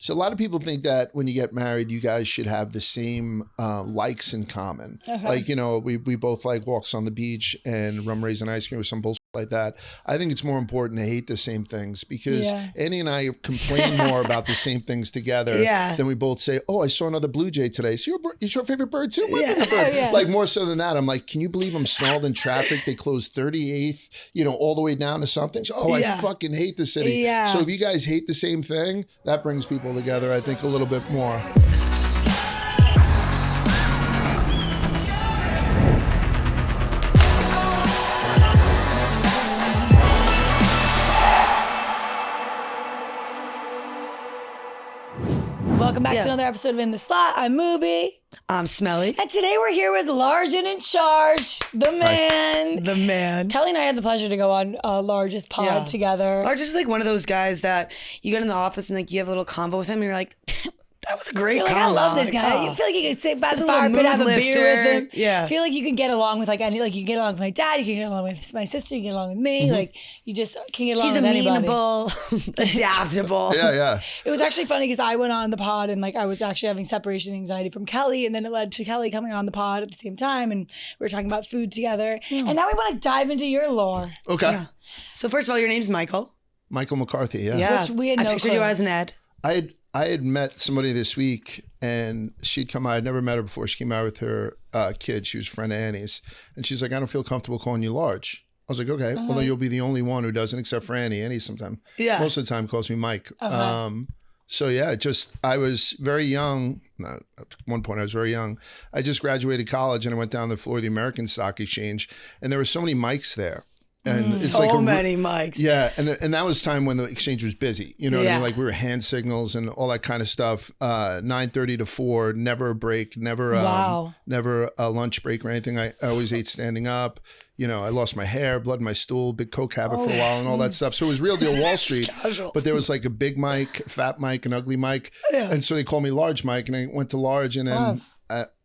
So a lot of people think that when you get married, you guys should have the same likes in common. Like, you know, we both like walks on the beach and rum raisin ice cream or some bullshit like that. I think it's more important to hate the same things because Annie and I complain more about the same things together than we both say, oh, I saw another blue jay today. So it's your favorite bird too? My favorite bird. Like more so than that, I'm like, can you believe I'm stalled in traffic? They closed 38th, you know, all the way down to something. Oh, I fucking hate the city. So if you guys hate the same thing, that brings people together, I think, a little bit more. Welcome back to another episode of In the Slot. I'm Moobie. I'm Smelly. And today we're here with Large and in charge, the man. Hi. The man. Kelly and I had the pleasure to go on Large's pod together. Large is like one of those guys that you get in the office and like you have a little convo with him and you're like, that was a great convo. I love this guy. You feel like you could sit by the fire pit, have a beer with him. Yeah. I feel like you can get along with like you can get along with my dad, you can get along with my sister, you can get along with me. Like you just can get along with anybody. He's amenable, adaptable. Yeah. It was actually funny because I went on the pod and like I was actually having separation anxiety from Kelly, and then it led to Kelly coming on the pod at the same time, and we were talking about food together. And now we want to dive into your lore. Okay. Yeah. So first of all, your name's Michael. Michael McCarthy, Yeah. Which we had no I pictured clue. you as an Ed. I had met somebody this week and she'd come out. I'd never met her before. She came out with her kid. She was a friend of Annie's. And she's like, I don't feel comfortable calling you Large. I was like, okay, well, then you'll be the only one who doesn't, except for Annie. Annie sometimes, most of the time calls me Mike. So yeah, I was very young. At one point I was very young. I just graduated college and I went down the floor of the American Stock Exchange and there were so many Mikes there. And it's so like many mics. Yeah, and that was time when the exchange was busy. You know what I mean? Like we were hand signals and all that kind of stuff. 9:30 to 4, never a break, never a lunch break or anything. I always ate standing up. You know, I lost my hair, blood in my stool, big coke habit for a while and all that stuff. So it was real deal Wall Street. But there was like a big mic, fat mic, an ugly mic. Yeah. And so they called me Large Mike and I went to Large and then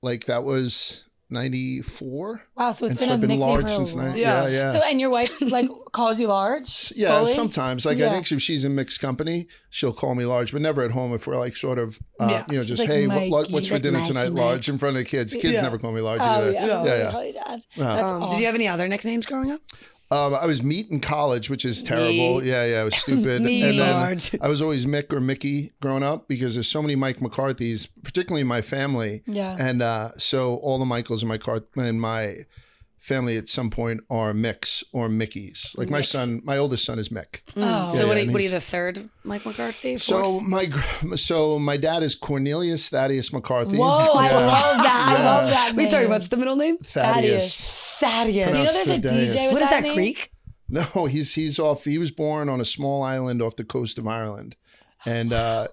like that was 94. Wow, so it's and been a nickname Large for since a while. Yeah. So and your wife like calls you Large? Yeah, fully? sometimes. Like I think if she's in mixed company, she'll call me Large, but never at home. If we're like sort of, you know, just like, hey, Mike, what's for dinner tonight, Large, in front of the kids. Kids never call me Large either. Yeah. Call your dad. That's awesome. Did you have any other nicknames growing up? I was Meat in college, which is terrible. Meat. Yeah, it was stupid. Meat. And then Large. I was always Mick or Mickey growing up because there's so many Mike McCarthys, particularly in my family. Yeah. And so all the Michaels in my family at some point are Micks or Mickeys. Like my oldest son is Mick. So what are you the third Mike McCarthy? So my dad is Cornelius Thaddeus McCarthy. Whoa, I love that. I love that name. Wait, sorry, what's the middle name? Thadius. Thaddeus. You know there's a DJ with What is that, name? Creek? No, he's off. He was born on a small island off the coast of Ireland. And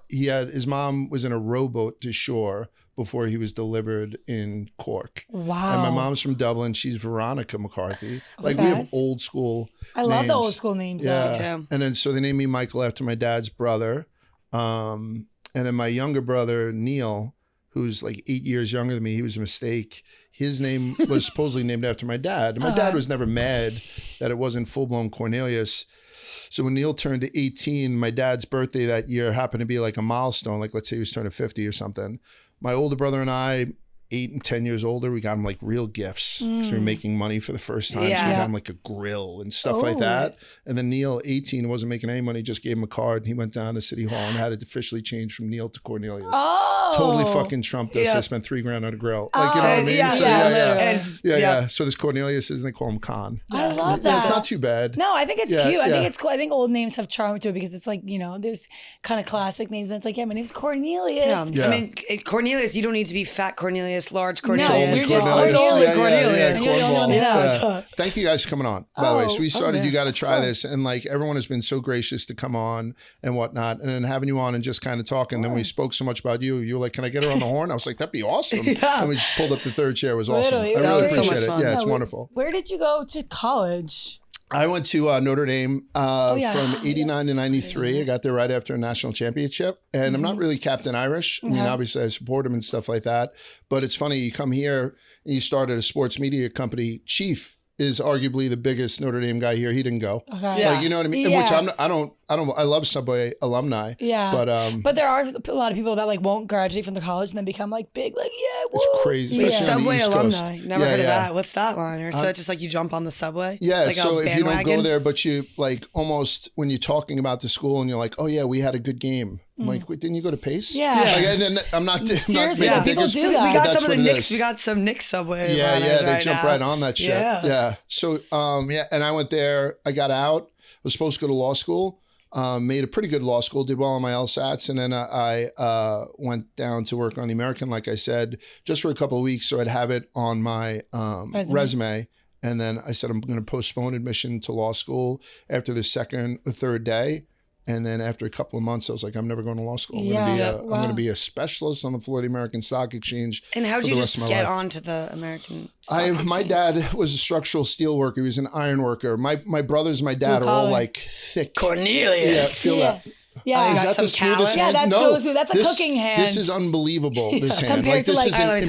his mom was in a rowboat to shore before he was delivered in Cork. Wow. And my mom's from Dublin. She's Veronica McCarthy. Like nice. we have old school I love the old school names. Yeah. too. And then so they named me Michael after my dad's brother. And then my younger brother, Neil, who's like 8 years younger than me, he was a mistake. His name was supposedly named after my dad. And my dad was never mad that it wasn't full-blown Cornelius. So when Neil turned 18, my dad's birthday that year happened to be like a milestone. Like let's say he was turning 50 or something. My older brother and I, 8 and 10 years older, we got him like real gifts because we were making money for the first time. So we got him like a grill and stuff like that. And then Neil, 18, wasn't making any money, just gave him a card. And he went down to City Hall and had it officially changed from Neil to Cornelius. Totally fucking trumped us. I spent $3,000 on a grill. Like, you know what I mean? Yeah. So this Cornelius is, and they call him Con. I love that. It's not too bad. No, I think it's cute. I think it's cool. I think old names have charm to it because it's like, you know, there's kind of classic names. And it's like, my name's Cornelius. I mean, Cornelius, you don't need to be fat Cornelius, large Cornelius. No, you're just Cornelius. Cornelius. Cornball. Thank you guys for coming on, by the way. So we started, you got to try this. And like everyone has been so gracious to come on and whatnot. And then having you on and just kind of talking. And then we spoke so much about you. You were like, can I get her on the horn? I was like, that'd be awesome. And we just pulled up the third chair. It was awesome. Literally, I really so appreciate much it. fun. Yeah, it's wonderful. Where did you go to college? I went to Notre Dame from 89 to 93. I got there right after a national championship. And I'm not really Captain Irish. I mean, obviously I support him and stuff like that. But it's funny, you come here and you start at a sports media company. Chief is arguably the biggest Notre Dame guy here. He didn't go. Like, you know what I mean? Yeah. Which I I love Subway alumni. Yeah. But there are a lot of people that like won't graduate from the college and then become like big, like, yeah, whoa. It's crazy. Especially on the Subway East Coast. alumni. Never heard of that. What's that line? So it's just like you jump on the subway? Yeah. Like so a if you don't go bandwagon? there, but you like almost when you're talking about the school and you're like, oh yeah, we had a good game. I'm like, wait, didn't you go to Pace? Yeah. Like, and I'm not. Seriously, I'm not people biggest, do that. We got that's some of the what it Knicks. is. We got some Knicks Subway. Yeah, runners they right jump now. right on that shit. Yeah. So, and I went there. I got out. Was supposed to go to law school. Made a pretty good law school. Did well on my LSATs, and then I went down to work on the American, like I said, just for a couple of weeks, so I'd have it on my resume. And then I said I'm going to postpone admission to law school after the second or third day. And then after a couple of months, I was like, I'm never going to law school. I'm going to be a specialist on the floor of the American Stock Exchange. And how did you just get life. onto the American Stock Exchange? My dad was a structural steel worker. He was an iron worker. My brothers and my dad are all like thick. Cornelius. Yeah, feel that. Yeah, Is that the smoothest hand? that's so smooth. That's a cooking hand. This is unbelievable. This hand, Compared to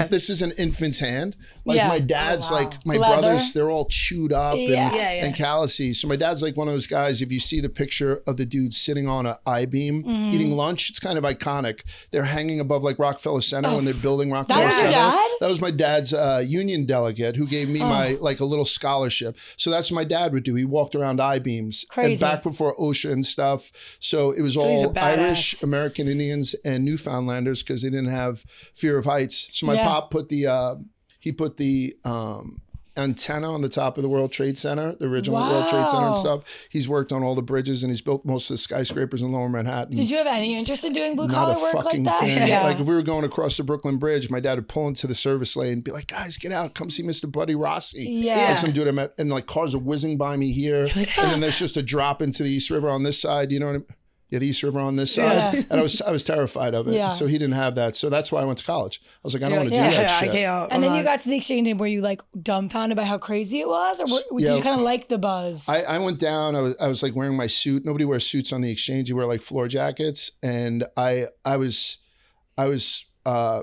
this is an infant's hand. Like my dad's, like my brothers, they're all chewed up and callousy. So my dad's like one of those guys. If you see the picture of the dude sitting on an I-beam eating lunch, it's kind of iconic. They're hanging above like Rockefeller Center when they're building Rockefeller Center. Dad? That was my dad's union delegate who gave me my like a little scholarship. So that's what my dad would do. He walked around I-beams and back before OSHA and stuff. So it was all Irish, American Indians, and Newfoundlanders because they didn't have fear of heights. So my pop put the antenna on the top of the World Trade Center, the original World Trade Center and stuff. He's worked on all the bridges and he's built most of the skyscrapers in Lower Manhattan. Did you have any interest in doing blue collar work like that? Fan. Yeah. Like if we were going across the Brooklyn Bridge, my dad would pull into the service lane and be like, guys, get out, come see Mr. Buddy Rossi. Yeah. Like some dude I met, and like cars are whizzing by me here. And then there's just a drop into the East River on this side, you know what I mean? Yeah, the East River on this side. And I was terrified of it. Yeah. So he didn't have that. So that's why I went to college. I was like, I don't want to do that shit. And then you got to the exchange and were you like dumbfounded by how crazy it was? Or did you kind of like the buzz? I went down, I was like wearing my suit. Nobody wears suits on the exchange. You wear like floor jackets. And I was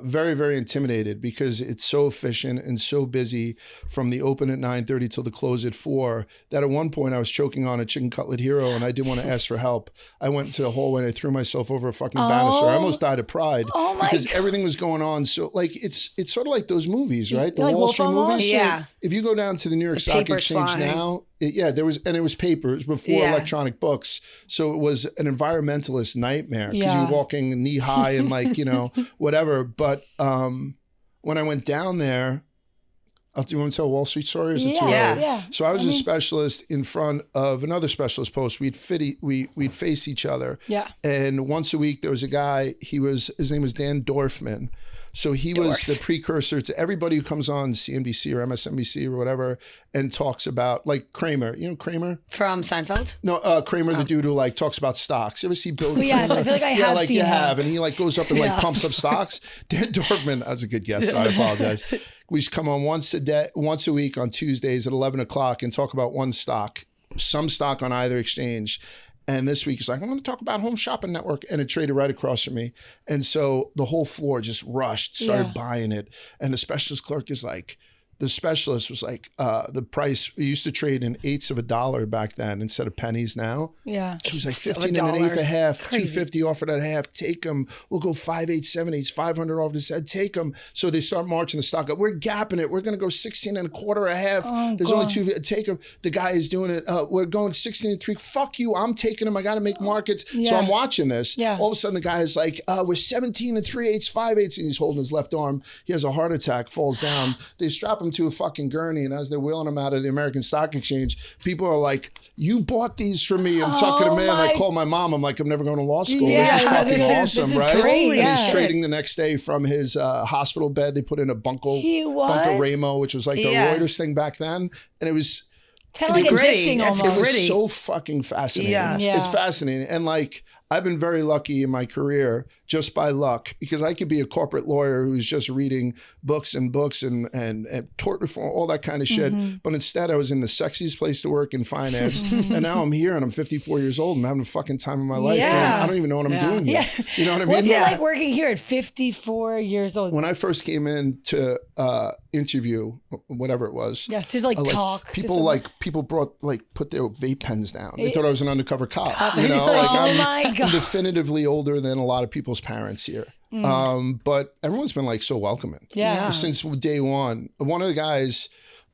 very, very intimidated because it's so efficient and so busy from the open at 9:30 till the close at 4 that at one point I was choking on a chicken cutlet hero and I didn't want to ask for help. I went into the hallway and I threw myself over a fucking banister. I almost died of pride because everything was going on. So like, it's sort of like those movies, right? The like Wall Street Wolf movies. Yeah. If you go down to the New York Stock Exchange now, it was paper. It was before electronic books. So it was an environmentalist nightmare because you're walking knee high and like, you know, whatever. But when I went down there, do you want to tell a Wall Street story or is it too early? Yeah. So I was a specialist in front of another specialist post. We'd face each other. Yeah. And once a week there was a guy, his name was Dan Dorfman. So he was the precursor to everybody who comes on CNBC or MSNBC or whatever and talks about like Kramer. You know Kramer? From Seinfeld? No, Kramer, the dude who like talks about stocks. You ever see Bill? Yes, I feel like I have like seen you him. have, and he like goes up and like pumps up stocks. Dan Dorfman, that's a good guess. So I apologize. We just come on once a week on Tuesdays at 11 o'clock and talk about one stock, some stock on either exchange. And this week he's like, I'm going to talk about Home Shopping Network. And it traded right across from me. And so the whole floor just rushed, started buying it. And the specialist clerk is like, the specialist was like, the price, we used to trade in eighths of a dollar back then instead of pennies now. Yeah. She was like 15 and an eighth a half, 250 offered at a half, take them. We'll go 5 8 7 8 500 off this head, take them. So they start marching the stock up. We're gapping it. We're going to go 16 and a quarter a half. There's only two, take them. The guy is doing it. We're going 16 and 3. Fuck you. I'm taking them. I got to make markets. So I'm watching this. All of a sudden the guy is like, we're 17 and 3 8 5 8 and he's holding his left arm. He has a heart attack, falls down. They strap him to a fucking gurney, and as they're wheeling him out of the American Stock Exchange, people are like, you bought these for me. I'm tucking them in. I call my mom. I'm like, I'm never going to law school. This is fucking awesome, right? Great. And he's trading the next day from his hospital bed. They put in a Bunko Ramo, which was like the Reuters thing back then. And it was kind of like addicting almost. It was so fucking fascinating. It's fascinating. And like, I've been very lucky in my career just by luck, because I could be a corporate lawyer who's just reading books and books and tort reform, all that kind of shit. But instead I was in the sexiest place to work in finance. And now I'm here and I'm 54 years old and I'm having a fucking time of my life. Yeah. I don't even know what I'm doing yet. You know what I mean? What's it like working here at 54 years old? When I first came in to interview, whatever it was. Yeah, to like talk. People put their vape pens down. They thought I was an undercover cop. You know, my God. I'm definitively older than a lot of people's parents here. But everyone's been like so welcoming. Yeah. Since day one. One of the guys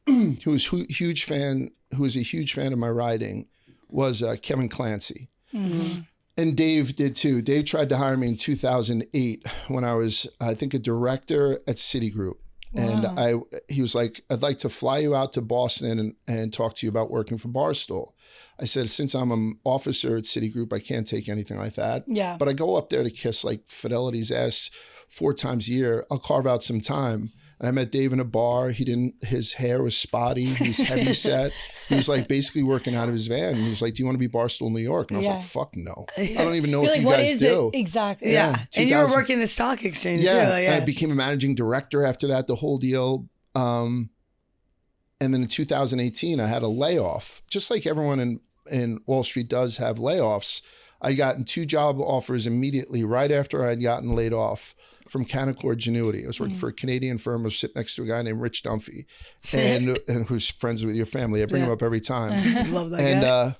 who was a huge fan of my writing was Kevin Clancy. And Dave did too. Dave tried to hire me in 2008 when I was, I think, a director at Citigroup. Wow. And he was like, I'd like to fly you out to Boston and talk to you about working for Barstool. I said, since I'm an officer at Citigroup, I can't take anything like that. Yeah. But I go up there to kiss like Fidelity's ass 4 times a year. I'll carve out some time. And I met Dave in a bar. His hair was spotty. He was heavy set. He was like basically working out of his van. And he was like, do you want to be Barstool New York? And I was like, fuck no. I don't even know what you guys do. Exactly. Yeah. And you were working the stock exchange too. I became a managing director after that, the whole deal. And then in 2018, I had a layoff. Just like everyone in Wall Street does have layoffs. I gotten 2 job offers immediately right after I had gotten laid off from Canaccord Genuity. I was working for a Canadian firm. I was sitting next to a guy named Rich Dunphy, and who's friends with your family. I bring him up every time. Love that guy.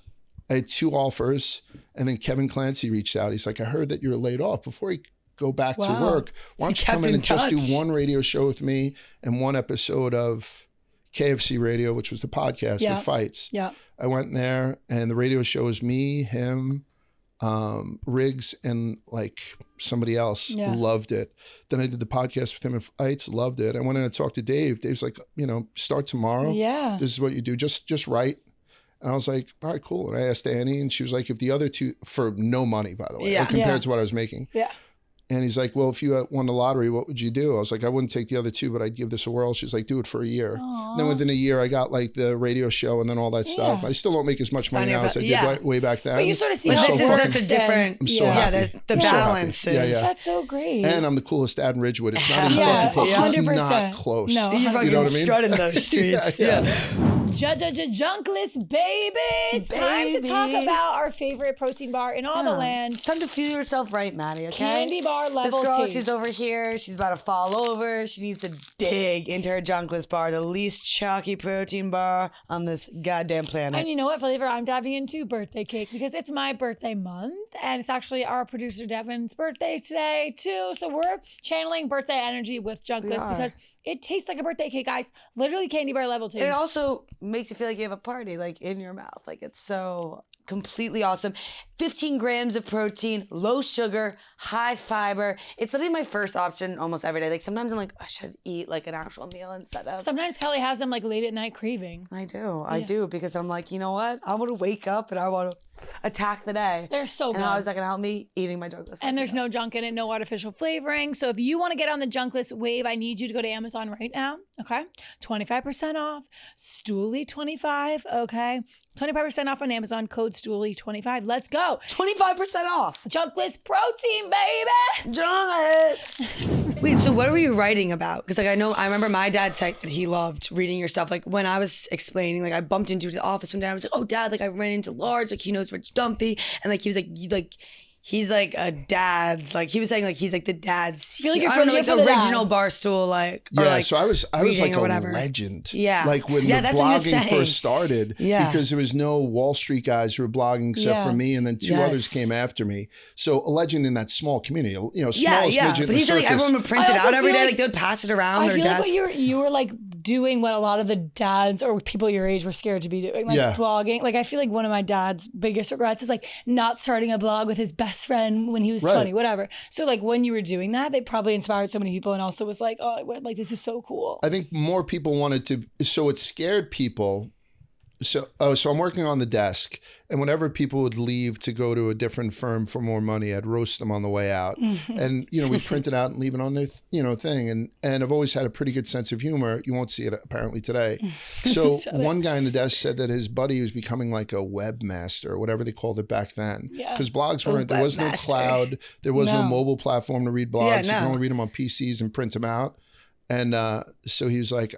I had 2 offers, and then Kevin Clancy reached out. He's like, I heard that you're laid off. Before you go back to work, why don't you come in and just do 1 radio show with me and 1 episode of KFC Radio, which was the podcast with fights. Yeah. I went there, and the radio show was me, him, Riggs, and like somebody else. Loved it. Then I did the podcast with him and fights, loved it. I went in and talked to Dave. Dave's like, start tomorrow. Yeah. This is what you do. Just write. And I was like, all right, cool. And I asked Annie, and she was like, if the other 2, for no money, by the way, compared to what I was making. Yeah. And he's like, well, if you won the lottery, what would you do? I was like, I wouldn't take the other 2, but I'd give this a whirl. She's like, do it for a year. And then within a year, I got like the radio show and then all that stuff. I still don't make as much money now as I did way back then. But you sort of see how this is such a different, I'm so happy. The balance is. That's so great. And I'm the coolest dad in Ridgewood. It's not even fucking close. 100%. It's not close. No, you fucking know what I mean? Strutting those streets. Junkless, baby. It's time to talk about our favorite protein bar in all the land. It's time to feel yourself right, Maddie, okay? Candy bar level This girl, taste. she's over here. She's about to fall over. She needs to dig into her Junkless bar, the least chalky protein bar on this goddamn planet. And you know what flavor I'm diving into? Birthday cake, because it's my birthday month, and it's actually our producer Devin's birthday today too. So we're channeling birthday energy with Junkless because it tastes like a birthday cake, guys. Literally candy bar level taste. It also makes you feel like you have a party, like in your mouth. Like it's so completely awesome. 15 grams of protein, low sugar, high fiber. It's literally my first option almost every day. Like sometimes I'm like, I should eat like an actual meal instead of. Sometimes Kelly has them like late at night craving. I do because I'm like, you know what? I want to wake up and I want to attack the day. They're so good. And how is that going to help me? Eating my Junkless. And there's no junk in it, no artificial flavoring. So if you want to get on the Junkless wave, I need you to go to Amazon right now, okay? 25% off, Stoolie25, okay? 25% off on Amazon, code Stoolie25. Let's go. 25% off. Junkless protein, baby. Junkless. Wait, so what were you writing about? Because like I remember my dad saying that he loved reading your stuff. Like when I was explaining, like I bumped into the office one day. I was like, oh, Dad, like I ran into Large, like he knows Rich Dumpy. And like he was like he's like a dad's, like he was saying like he's like the dad's. I feel like you're from like the original Barstool, like so I was like a legend. Yeah, like when the blogging first started. Yeah, because there was no Wall Street guys who were blogging except for me, and then 2 others came after me. So a legend in that small community, smallest midget in but the he's like everyone would print it out every day, like they would pass it around. I feel like you were like doing what a lot of the dads or people your age were scared to be doing, like blogging. Like I feel like one of my dad's biggest regrets is like not starting a blog with his best friend when he was 20, whatever. So like when you were doing that, they probably inspired so many people and also was like, oh, like this is so cool. I think more people wanted to, so it scared people So I'm working on the desk, and whenever people would leave to go to a different firm for more money, I'd roast them on the way out. And, we print it out and leave it on their, thing. And I've always had a pretty good sense of humor. You won't see it apparently today. So one guy in the desk said that his buddy was becoming like a webmaster or whatever they called it back then. Because blogs weren't, there was no cloud, there was no mobile platform to read blogs. You could only read them on PCs and print them out. And so he was like,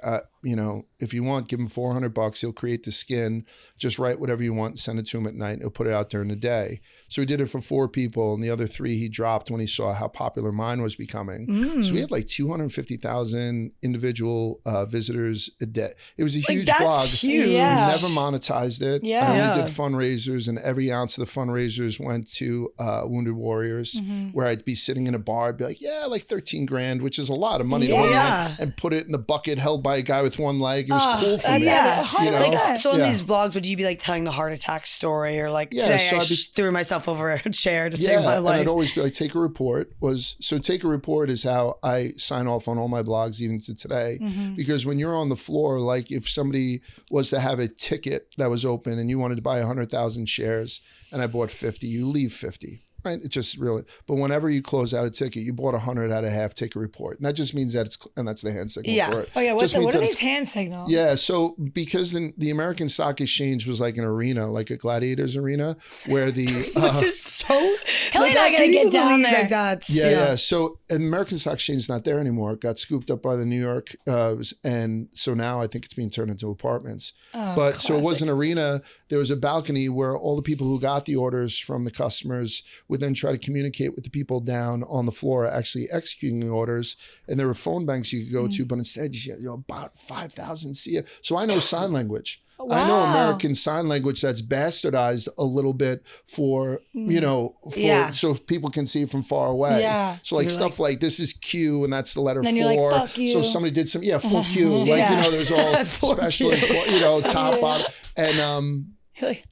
if you want, give him $400. He'll create the skin. Just write whatever you want and send it to him at night. And he'll put it out during the day. So he did it for 4 people. And the other 3 he dropped when he saw how popular mine was becoming. So we had like 250,000 individual visitors a day. It was a huge blog. Huge. Yeah. We never monetized it. We did fundraisers, and every ounce of the fundraisers went to Wounded Warriors, where I'd be sitting in a bar. I'd be like, like 13 grand, which is a lot of money to win, and put it in the bucket held by a guy with one leg. It was cool for me. So on these blogs, would you be like telling the heart attack story, or like today I threw myself over a chair to save my life? And I'd always be like, take a report. Take a report is how I sign off on all my blogs, even to today. Because when you're on the floor, like if somebody was to have a ticket that was open and you wanted to buy 100,000 shares and I bought 50, you leave 50. Right? It just really, but whenever you close out a ticket, you bought 100 out of half, take a report. And that just means that and that's the hand signal for it. Oh yeah, what are these hand signals? Yeah, so because the American Stock Exchange was like an arena, like a gladiators arena, where the... Which is so... Kelly and I gotta get down there. Like that. Yeah. So American Stock Exchange is not there anymore. It got scooped up by the New York, and so now I think it's being turned into apartments. So it was an arena. There was a balcony where all the people who got the orders from the customers would then try to communicate with the people down on the floor actually executing the orders. And there were phone banks you could go to, but instead about 5,000 CF. So I know sign language. Wow. I know American Sign Language that's bastardized a little bit for, so people can see from far away. Yeah. So like stuff like this is Q and that's the letter 4. Like, fuck you. So somebody did some, full Q. Like, there's all specialists, top, bottom. And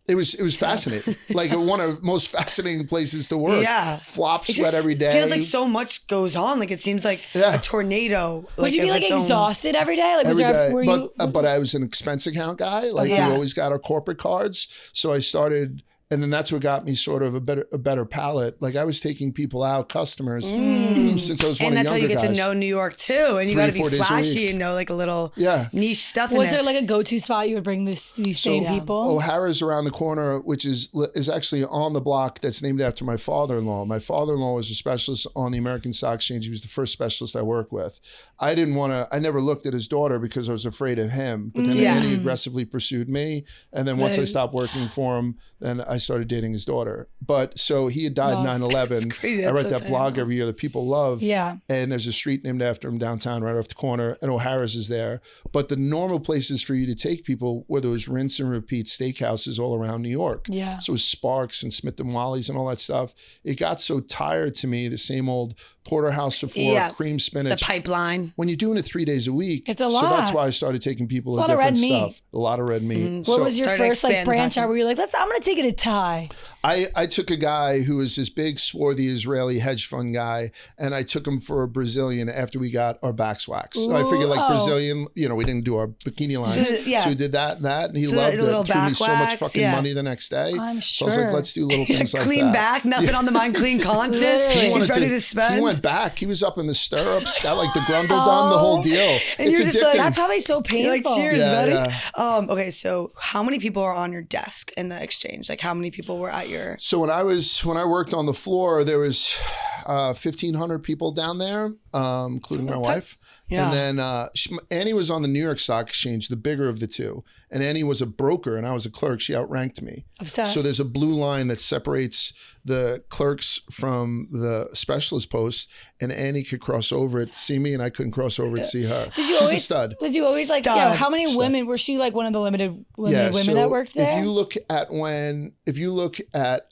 it was fascinating. Like one of the most fascinating places to work. Yeah. Flop sweat every day. It feels like so much goes on. Like it seems like a tornado. Would you be like exhausted every day? Like every day. But I was an expense account guy. Like we always got our corporate cards. So I started, and then that's what got me sort of a better palate. Like I was taking people out, customers, since I was one of the younger guys. And that's how you get to know New York too. And you got to be flashy and know like a little niche stuff in Was there like a go-to spot you would bring these same people? O'Hara's around the corner, which is actually on the block that's named after my father-in-law. My father-in-law was a specialist on the American Stock Exchange. He was the first specialist I worked with. I never looked at his daughter because I was afraid of him. But then Annie aggressively pursued me. And then once I stopped working for him, then I started dating his daughter. But so he had died 9/11. I write that blog every year that people love. Yeah. And there's a street named after him downtown right off the corner, and O'Hara's is there. But the normal places for you to take people were those rinse and repeat steakhouses all around New York. Yeah. So it was Sparks and Smith and Wally's and all that stuff. It got so tired to me, the same old porterhouse for 4, cream spinach. The pipeline. When you're doing it 3 days a week, it's a lot. So that's why I started taking people to different stuff. A lot of red meat. What was your first branch out where you're like, I'm going to take it to Thai? I took a guy who was this big, swarthy Israeli hedge fund guy, and I took him for a Brazilian after we got our backs waxed. So I figured Brazilian, we didn't do our bikini lines. So we did that, and he loved it. Threw me so much fucking money the next day. I'm sure. So I was like, let's do little things like that. Clean back, nothing on the mind, clean conscious. He's ready to spend. He went back. He was up in the stirrups, got like the grundle done, the whole deal. And it's you're just like, that's probably so painful. You're like, cheers, buddy. Okay, so how many people are on your desk in the exchange? Like how many people were at your... So when I worked on the floor, there was 1,500 people down there, including my wife. Yeah. And then Annie was on the New York Stock Exchange, the bigger of the two. And Annie was a broker and I was a clerk. She outranked me. Obsessed. So there's a blue line that separates the clerks from the specialist posts, and Annie could cross over it, see me, and I couldn't cross over and see her. She's a stud. Did you always how many women, was she like one of the limited women that worked there? If you look at,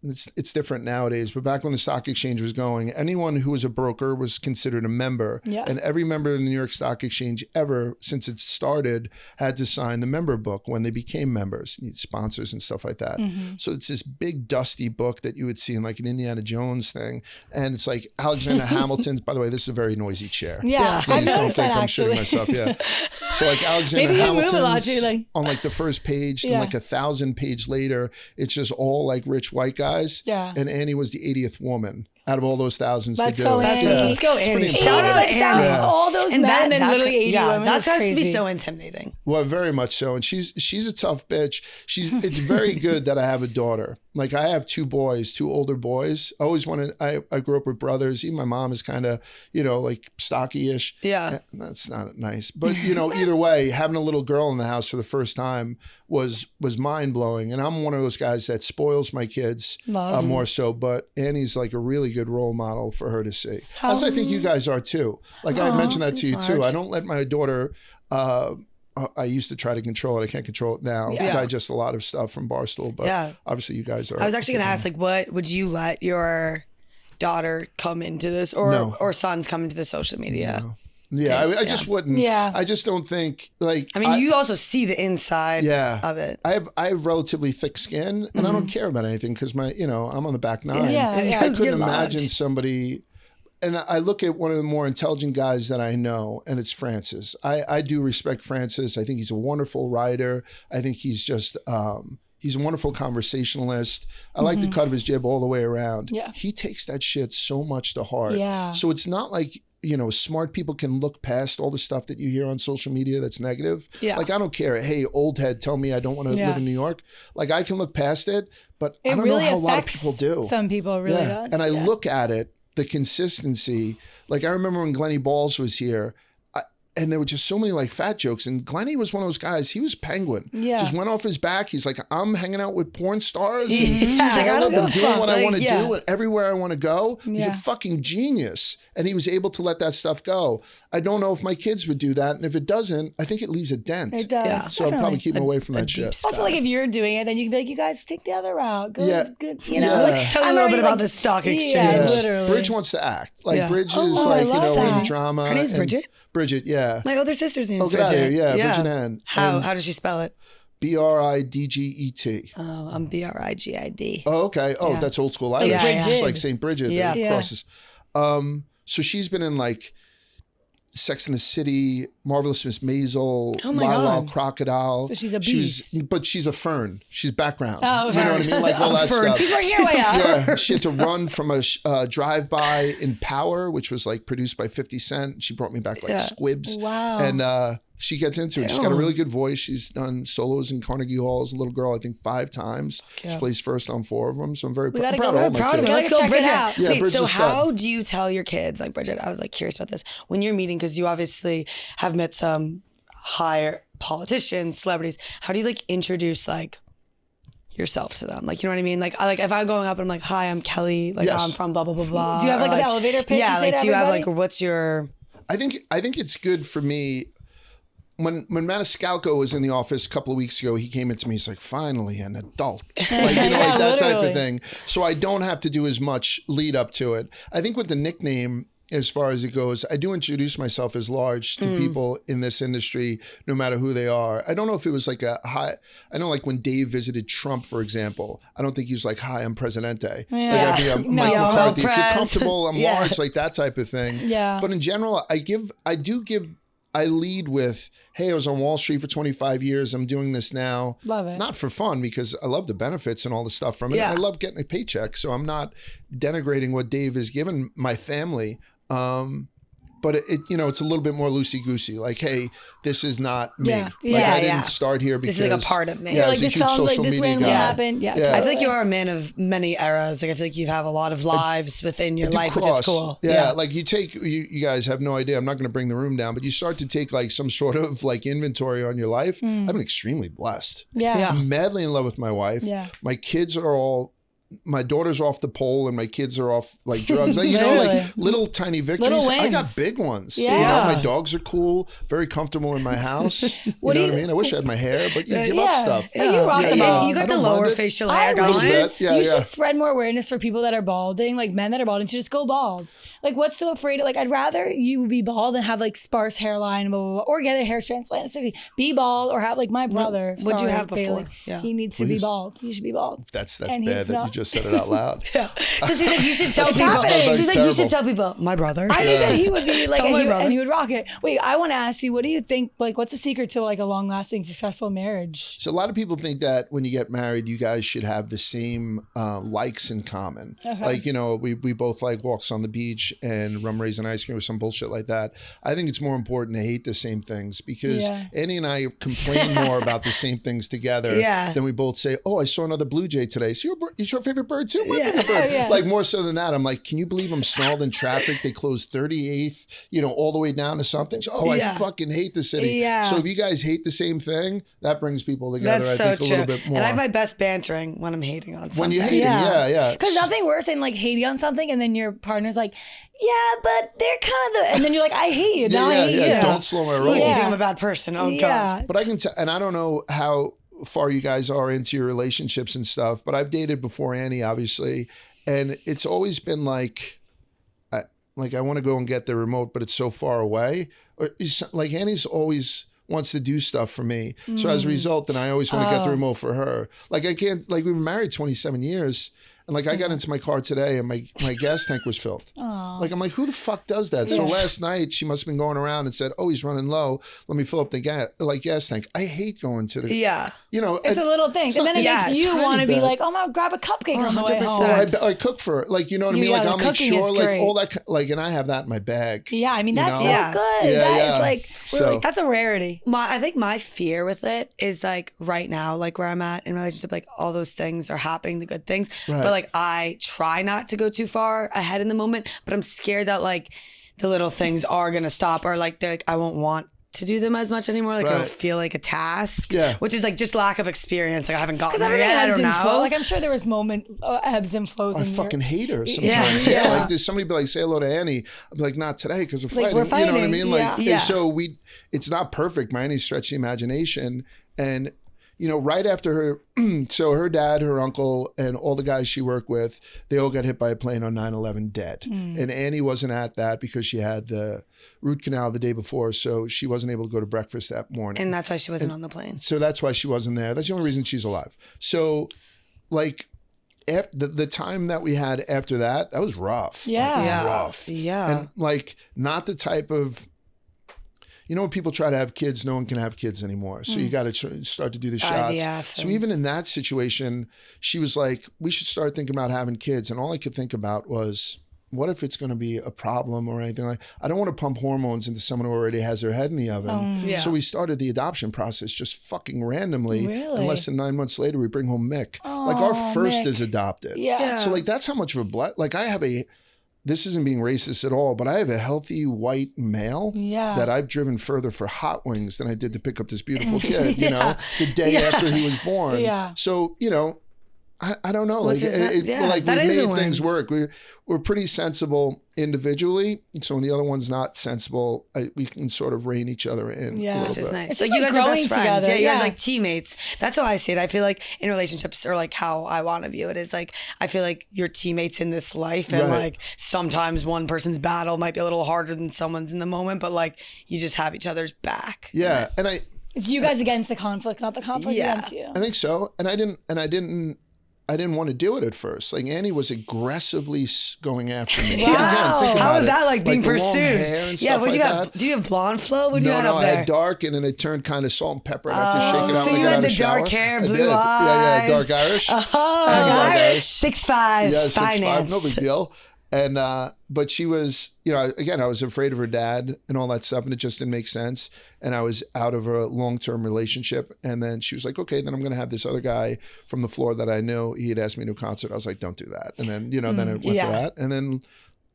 it's different nowadays, but back when the stock exchange was going, anyone who was a broker was considered a member. Yeah. And every member of the New York Stock Exchange ever, since it started, had to sign the member book when they became members, sponsors and stuff like that. Mm-hmm. So it's this big dusty book that you would see in like an Indiana Jones thing. And it's like Alexander Hamilton's, by the way, this is a very noisy chair. Yeah. Please I've don't noticed think that I'm actually. shitting myself. Yeah. So like Alexander Maybe you move a lot, Hamilton's too, like- on like the first page, and like 1,000 page later, it's just all like rich white guys. Yeah. And Annie was the 80th woman out of all those thousands Let's to do go, it. Annie. Let's go, It's Annie. pretty Shout out impressive. Annie. Yeah. All those men and then literally 80 women. That That's has to be crazy. so intimidating. Well, very much so. And she's a tough bitch. It's very good that I have a daughter. Like I have 2 boys, 2 older boys. I always wanted, I grew up with brothers. Even my mom is kind of, like stocky-ish. Yeah. That's not nice. But, either way, having a little girl in the house for the first time was mind-blowing. And I'm one of those guys that spoils my kids more so. But Annie's like a really good role model for her to see. As I think you guys are too. Like I mentioned that to you too. I don't let my daughter, I used to try to control it. I can't control it now. Yeah. Digest a lot of stuff from Barstool. But obviously you guys are. I was actually going to ask, like, what would you let your daughter come into this or sons come into the social media? No. Yeah, I just wouldn't. Yeah. I just don't think like. I mean, you also see the inside of it. I have relatively thick skin, and I don't care about anything because I'm on the back nine. Yeah. I couldn't You're imagine loved. somebody. And I look at one of the more intelligent guys that I know, and it's Francis. I do respect Francis. I think he's a wonderful writer. I think he's just he's a wonderful conversationalist. I like the cut of his jib all the way around. Yeah. He takes that shit so much to heart. Yeah. So it's not like smart people can look past all the stuff that you hear on social media that's negative. Yeah. Like, I don't care. Hey, old head, tell me I don't want to live in New York. Like, I can look past it, but I don't know how a lot of people do. Some people really does. And I look at it, the consistency. Like, I remember when Glennie Balls was here, and there were just so many like fat jokes. And Glennie was one of those guys. He was penguin. Yeah. Just went off his back. He's like, I'm hanging out with porn stars. And He's like, I don't I'm give a doing fuck. what I Like, want to yeah. do and everywhere I want to go. He's Yeah. a fucking genius. And he was able to let that stuff go. I don't know if my kids would do that. And if it doesn't, I think it leaves a dent. It does. Yeah. So I'd probably keep him away from that deep shit. sky. Also, like if you're doing it, then you can be like, you guys take the other route. Good, Yeah. good. Yeah. Like, tell you a I'm little bit already, about like- the stock exchange. Yeah, literally. Bridge wants to act. Like Yeah. Bridge is Oh, like, I love in that. drama. Her name's and- Bridget? Bridget, yeah. My older sister's name is Oh, get out of Bridget. here. Yeah, Bridget Ann. How And does she spell it? Bridget. Oh, I'm Brigid. Oh, okay. Oh, Yeah. that's old school Irish. yeah. It's just like St. Bridget. Yeah. That Yeah. crosses. So she's been in like Sex and the City, Marvelous Miss Maisel, Oh my Wild God. Wild Crocodile. So she's a beast. But she's a fern. She's background. Oh, you know what I mean? Like all that Fern. stuff. She's working her way up. Yeah, she had to run from a drive-by in Power, which was like produced by 50 Cent. She brought me back like squibs. Wow. And she gets into it. She's got a really good voice. She's done solos in Carnegie Hall as a little girl, I think 5 times. She plays first on 4 of them. So I'm very We gotta proud go. of all We're my Proud of kids. her. Let's Let's go, go, check it Bridget. out. Yeah, Wait, Bridget's so a stud. how do you tell your kids, like Bridget, I was like curious about this, when you're meeting, because you obviously have met some higher politicians, celebrities, how do you like introduce like yourself to them? Like, you know what I mean? Like if I'm going up and I'm like, hi, I'm Kelly, like Yes. I'm from blah, blah, blah, blah. Do you have Or, like an elevator pitch Yeah, you say like to do you have everybody? like, what's your... I think it's good for me. When Maniscalco was in the office a couple of weeks ago, he came into me. He's like, "Finally, an adult," like like that type literally. of thing. So I don't have to do as much lead up to it. I think with the nickname, as far as it goes, I do introduce myself as large to people in this industry, no matter who they are. I don't know if it was like a high. I know, like when Dave visited Trump, for example. I don't think he was like, "Hi, I'm Presidente." Yeah. Like I'd be, I'm No. Mike No, McCarthy. If you're Pres. comfortable, I'm Yeah. large, like that type of thing. Yeah. But in general, I lead with, hey, I was on Wall Street for 25 years. I'm doing this now. Love it. Not for fun, because I love the benefits and all the stuff from it. Yeah. I love getting a paycheck. So I'm not denigrating what Dave has given my family. But it's a little bit more loosey-goosey. Like, hey, this is not me. Yeah. Like, Yeah, I didn't start here because... This is like a part of me. Yeah, like I was a this huge song, like social this media randomly guy. happened. Yeah. Yeah. I feel like you are a man of many eras. Like I feel like you have a lot of lives within your do life, which is cross. cool. Yeah, like you guys have no idea. I'm not going to bring the room down, but you start to take like some sort of like inventory on your life. I've been extremely blessed. Yeah. I'm madly in love with my wife. Yeah. My kids are all... My daughter's off the pole and my kids are off like drugs. Like, Literally. like little tiny victories. Little I got wins. big ones. Yeah. My dogs are cool, very comfortable in my house. You know do what you- I mean? I wish I had my hair, but you give Yeah. up stuff. Yeah, you rock Yeah, the yeah. ball. You I got the don't lower mind it. facial I hair wish going. that- yeah, you yeah. should spread more awareness for people that are balding, like men that are balding, should just go bald. Like, what's so afraid of, like, I'd rather you be bald than have like sparse hairline, blah, blah, blah, or get a hair transplant. Seriously, be bald or have like my brother. What'd you sorry, have before? Bailey, Yeah. he needs to be Please. bald. He should be bald. That's And bad he's that you not. just said it out loud. Yeah. So she's like, you should tell That's people. happening. She's like, Terrible. you should tell people. My brother. I think that he would be like, Tell my brother. and he would rock it. Wait, I want to ask you, what do you think? Like, what's the secret to like a long-lasting, successful marriage? So a lot of people think that when you get married, you guys should have the same likes in common. Okay. Like, you know, we both like walks on the beach and rum raisin ice cream or some bullshit like that. I think it's more important to hate the same things because Annie and I complain more about the same things together than we both say, oh, I saw another blue jay today. So it's your favorite bird too? My favorite bird. Like more so than that, I'm like, can you believe I'm snarled in traffic? They closed 38th, you know, all the way down to something. So, I fucking hate the city. Yeah. So if you guys hate the same thing, that brings people together, That's I think, so a true. little bit more. And I have my best bantering when I'm hating on something. When you're hating, yeah. Because nothing worse than like hating on something and then your partner's like, yeah, but they're kind of the, and then you're like, I hate you. Now I hate you. Don't slow my roll. You think I'm a bad person. Oh, God. But I can tell, and I don't know how far you guys are into your relationships and stuff, but I've dated before Annie, obviously, and it's always been like I want to go and get the remote, but it's so far away. Or like Annie's always wants to do stuff for me. So as a result, then I always want to get the remote for her. Like I can't, like we were married 27 years. And like I got into my car today and my gas tank was filled. Like I'm like, who the fuck does that? So last night she must have been going around and said, oh, he's running low. Let me fill up the gas tank. I hate going to the you know, it's a little thing. And then it makes you want to be like, oh, I'm gonna grab a cupcake on the way home. Or I cook for her. Like, you know what I mean? Like I'll make sure like all that, like, and I have that in my bag. Yeah, I mean that's so good. That is like really, that's a rarity. I think my fear with it is like right now, like where I'm at in a relationship, like all those things are happening, the good things. But like I try not to go too far ahead in the moment, but I'm scared that like the little things are gonna stop, or like I won't want to do them as much anymore. Like it'll feel like a task, which is like just lack of experience. Like I haven't gotten there yet. I don't know. Like I'm sure there was ebbs and flows. I fucking hate her sometimes. Like there's somebody be like, say hello to Annie. I'm like, not today because we're fighting. You know what I mean? Like so it's not perfect. My Annie stretched the imagination, and you know, right after her, so her dad, her uncle, and all the guys she worked with, they all got hit by a plane on 9/11 dead. And Annie wasn't at that because she had the root canal the day before, so she wasn't able to go to breakfast that morning. And that's why she wasn't on the plane. So that's why she wasn't there. That's the only reason she's alive. So, like, after the time that we had after that, that was rough. Rough. And like, not the type of, you know, when people try to have kids, no one can have kids anymore. So you got to start to do the shots. IVF. So even in that situation, she was like, we should start thinking about having kids. And all I could think about was, what if it's going to be a problem or anything like, I don't want to pump hormones into someone who already has their head in the oven. So we started the adoption process just fucking randomly. And less than 9 months later, we bring home Mick. Like our first is adopted. So like, that's how much of a like I have this isn't being racist at all, but I have a healthy white male that I've driven further for hot wings than I did to pick up this beautiful kid, you know, the day after he was born. So, you know, I don't know. Like, like we made things work. We're pretty sensible individually. So when the other one's not sensible, we can sort of rein each other in. Which is nice. It's like just you guys are best friends. Together. You guys are like teammates. That's how I see it. I feel like in relationships, or like how I want to view it, is like I feel like you're teammates in this life, and like sometimes one person's battle might be a little harder than someone's in the moment, but like you just have each other's back. And it's you guys against the conflict, not the conflict against you. I think so. And I didn't want to do it at first. Like Annie was aggressively going after me. Wow. Again, how was that like being the long pursued? Hair and stuff what'd you like have? that. Do you have blonde flow? What'd you have up there? I had dark, and then it turned kind of salt and pepper. I have to shake it out so when I you got had out the of the shower. dark hair, I blue did. eyes. Yeah, dark Irish. Irish. 6'5". Yeah, 6'5", finance. no big deal. And but she was, you know, again, I was afraid of her dad and all that stuff, and it just didn't make sense. And I was out of a long-term relationship, and then she was like, "Okay, then I'm going to have this other guy from the floor that I know." He had asked me to a concert. I was like, "Don't do that." And then, you know, then it went to that, and then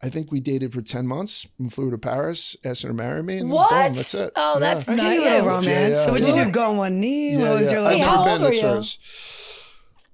I think we dated for 10 months and flew to Paris, asked her to marry me, and then boom, that's it. Oh, that's Okay, nice. a little romance. Yeah. So what'd you do? Go on one knee? What was your Wait, how old were you? Hers.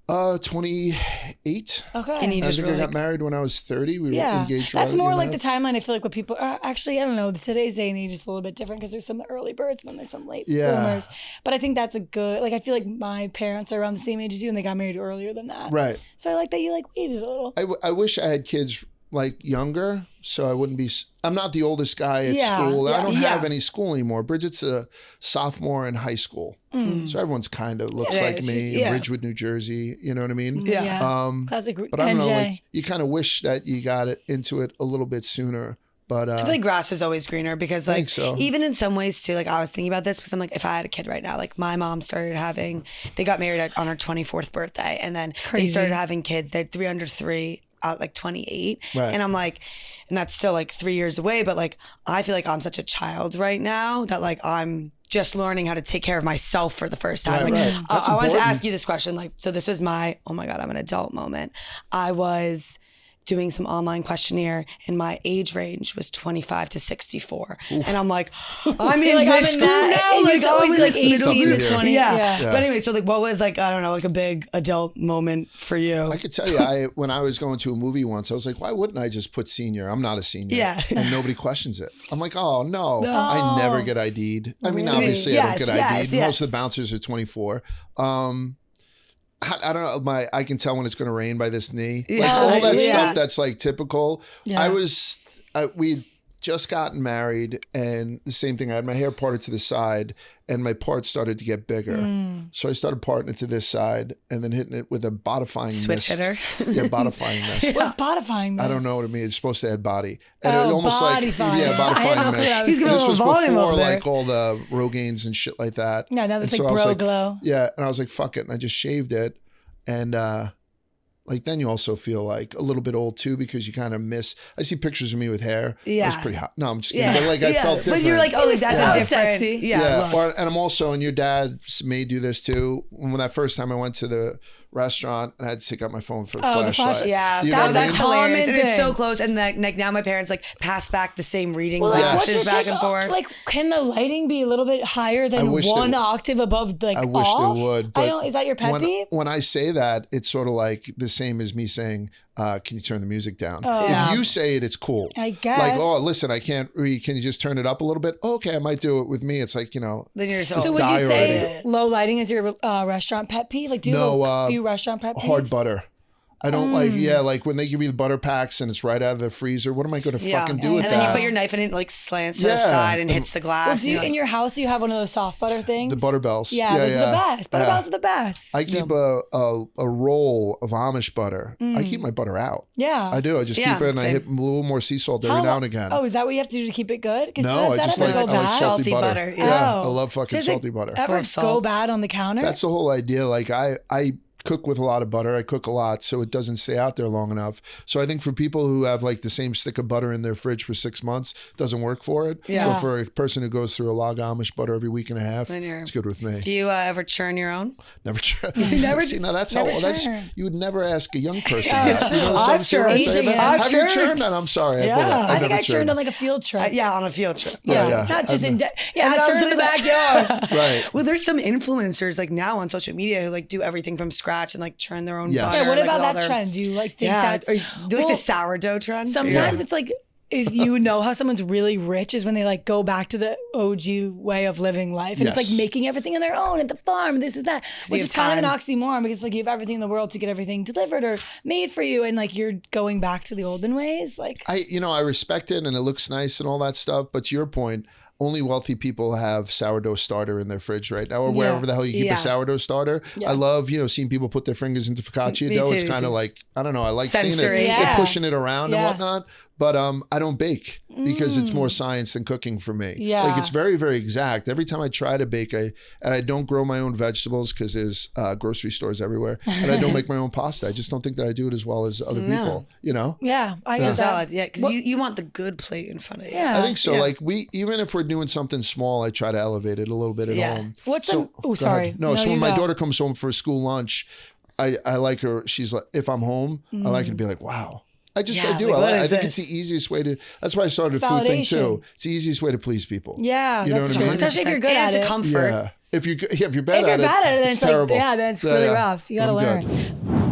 28. Okay. And you I just think I got married when I was 30. We were engaged for that's about a more year like and the timeline. I feel like what people are actually, I don't know, today's day and age is a little bit different because there's some early birds and then there's some late bloomers. But I think that's a good, like, I feel like my parents are around the same age as you and they got married earlier than that. Right. So I like that you like waited a little. I wish I had kids like younger, so I wouldn't be. I'm not the oldest guy at school. I don't have any school anymore. Bridget's a sophomore in high school, so everyone's kind of looks like me in Ridgewood, New Jersey. You know what I mean? Yeah. Classic. But I don't know. Like, you kind of wish that you got into it a little bit sooner. But I feel like grass is always greener because like even in some ways too, like I was thinking about this because I'm like, if I had a kid right now, like my mom they got married on her 24th birthday, and then they started having kids. They had 3 under 3 at like 28. Right. And I'm like, and that's still like 3 years away, but like I feel like I'm such a child right now that like I'm just learning how to take care of myself for the first time. I wanted to ask you this question. Like, so this was my, oh my God, I'm an adult moment. I was doing some online questionnaire and my age range was 25 to 64. Oof. And I'm like, I'm in high school now. Like, always like 18 to 20. Yeah. But anyway, so like what was like, I don't know, like a big adult moment for you? I could tell you, when I was going to a movie once, I was like, why wouldn't I just put senior? I'm not a senior. Yeah. And nobody questions it. I'm like, oh no. I never get ID'd. I mean, obviously I don't get ID'd. Most of the bouncers are 24. I don't know. I can tell when it's going to rain by this knee. Like all that stuff that's like typical. Yeah. We'd just gotten married, and the same thing. I had my hair parted to the side, and my part started to get bigger. So I started parting it to this side, and then hitting it with a bodifying switch mist. Hitter. Yeah, bodifying mist. What's bodifying mist? I don't know what it means. It's supposed to add body, and it was almost bodifying. like bodifying mist. He's gonna this was before up there. like all the Rogaines and shit like that. No, now it's like bro glow. Yeah, and I was like, fuck it, and I just shaved it, and like then you also feel like a little bit old too because you kind of miss. I see pictures of me with hair. Yeah, it's pretty hot. No, I'm just kidding. But like I felt different. But you're like, oh, that's a different. Sexy. Yeah. And I'm also, and your dad may do this too. When that first time I went to the restaurant and I had to take out my phone for the flashlight. Yeah, that's hilarious. And it's so close. And like now my parents like pass back the same reading glasses back and forth. Like, can the lighting be a little bit higher than one octave above? Like, I wish off? they would. I don't. Is that your pet peeve? When I say that, it's sort of like the same as me saying, can you turn the music down? If you say it, it's cool. I guess. Like, oh, listen, I can't read. Can you just turn it up a little bit? Oh, okay, I might do it with me. It's like, Then you're so would you say low lighting is your restaurant pet peeve? Like, do you have a few restaurant pet peeves? Hard butter. I don't like when they give you the butter packs and it's right out of the freezer. What am I going to fucking do with that? And then you put your knife in it, like slants to the side and hits the glass. Well, in your house, you have one of those soft butter things? The butter bells. Yeah, those are the best. Butter bells are the best. I keep a roll of Amish butter. I keep my butter out. Yeah. I do. I just keep it and I hit a little more sea salt every now and again. Oh, is that what you have to do to keep it good? No, I just like salty butter. Yeah, I love fucking salty butter. Ever go bad on the counter? That's the whole idea. Like I cook with a lot of butter. I cook a lot, so it doesn't stay out there long enough. So I think for people who have like the same stick of butter in their fridge for 6 months, it doesn't work for it. Yeah. But for a person who goes through a log Amish butter every week and a half, it's good with me. Do you ever churn your own? Never churn. You never. See, now that's how. You would never ask a young person Yeah. that. You know, I've churned. Have you churned that? I'm sorry. Yeah. I think I churned on like a field trip. On a field trip. Yeah. Not just in. I churned in the backyard. Right. Well, there's some influencers like now on social media who like do everything from scratch and like churn their own butter. Yeah, what about that trend? Do you like think that's... Or do like the sourdough trend? Sometimes it's like, if you know how someone's really rich is when they like go back to the OG way of living life. And it's like making everything on their own at the farm, this is that. Which is kind of an oxymoron because like you have everything in the world to get everything delivered or made for you. And like you're going back to the olden ways. Like I respect it and it looks nice and all that stuff. But to your point, only wealthy people have sourdough starter in their fridge right now, or wherever the hell you keep a sourdough starter. I love, seeing people put their fingers into focaccia dough. It's kind of like, I don't know, I like seeing it. They're pushing it around and whatnot. But I don't bake because it's more science than cooking for me. Yeah. Like it's very, very exact. Every time I try to bake, I don't grow my own vegetables because there's grocery stores everywhere. And I don't make my own pasta. I just don't think that I do it as well as other people, Yeah. I just valid. Yeah. Because you want the good plate in front of you. Yeah. I think so. Yeah. Like even if we're doing something small, I try to elevate it a little bit at home. Sorry. No, so when my daughter comes home for school lunch, I like her. She's like, if I'm home, I like her to be like, wow. I do. I think it's the easiest way to. That's why I started a food thing too. It's the easiest way to please people. Yeah, you know what I mean. Especially if you're good at it. It's a comfort. Yeah. If you're bad at it, then it's terrible. then it's really rough. You got to learn.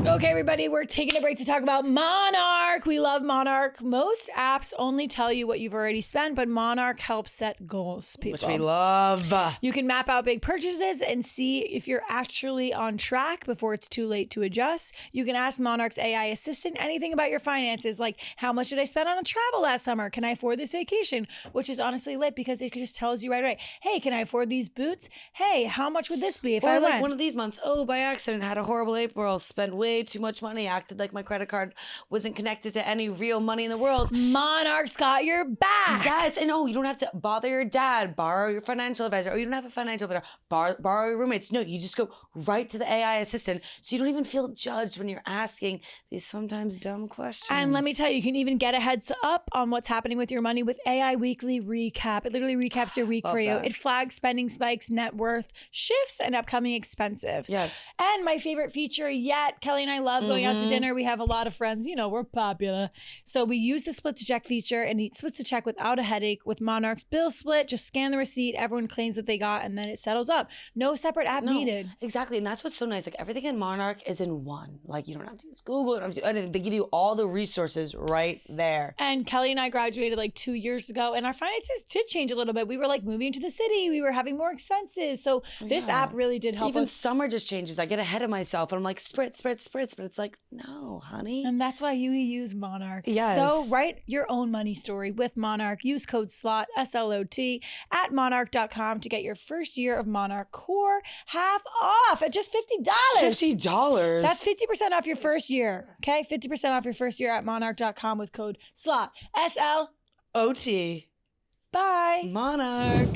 Okay, everybody, we're taking a break to talk about Monarch. We love Monarch. Most apps only tell you what you've already spent, but Monarch helps set goals, people. Which we love. You can map out big purchases and see if you're actually on track before it's too late to adjust. You can ask Monarch's AI assistant anything about your finances, like how much did I spend on a travel last summer? Can I afford this vacation? Which is honestly lit because it just tells you right away, hey, can I afford these boots? Hey, how much would this be if I Or like went? one of these months, by accident, had a horrible April, spent way too much money, acted like my credit card wasn't connected to any real money in the world. Monarch's got your back. Yes, and you don't have to bother your dad, borrow your financial advisor, or you don't have a financial advisor, borrow your roommates. No, you just go right to the AI assistant, so you don't even feel judged when you're asking these sometimes dumb questions. And let me tell you, you can even get a heads up on what's happening with your money with AI Weekly Recap. It literally recaps your week for you. that. It flags spending spikes, net worth, shifts, and upcoming expensive. Yes. And my favorite feature yet, Kelly and I love going out to dinner. We have a lot of friends, we're popular. So we use the split to check feature, and he splits to check without a headache with Monarch's bill split. Just scan the receipt, everyone claims what they got, and then it settles up. No separate app needed. Exactly, and that's what's so nice. Like everything in Monarch is in one. Like you don't have to use Google, you don't have to do anything. They give you all the resources right there. And Kelly and I graduated like 2 years ago, and our finances did change a little bit. We were like moving to the city. We were having more expenses. So this app really did help Even us. summer just changes. I get ahead of myself, and I'm like, spritz, but it's like, no, honey. And that's why you use Monarch. Yes. So write your own money story with Monarch. Use code SLOT, SLOT, at monarch.com to get your first year of Monarch Core half off at just $50. $50. That's 50% off your first year. Okay? 50% off your first year at monarch.com with code SLOT, SLOT. Bye. Monarch.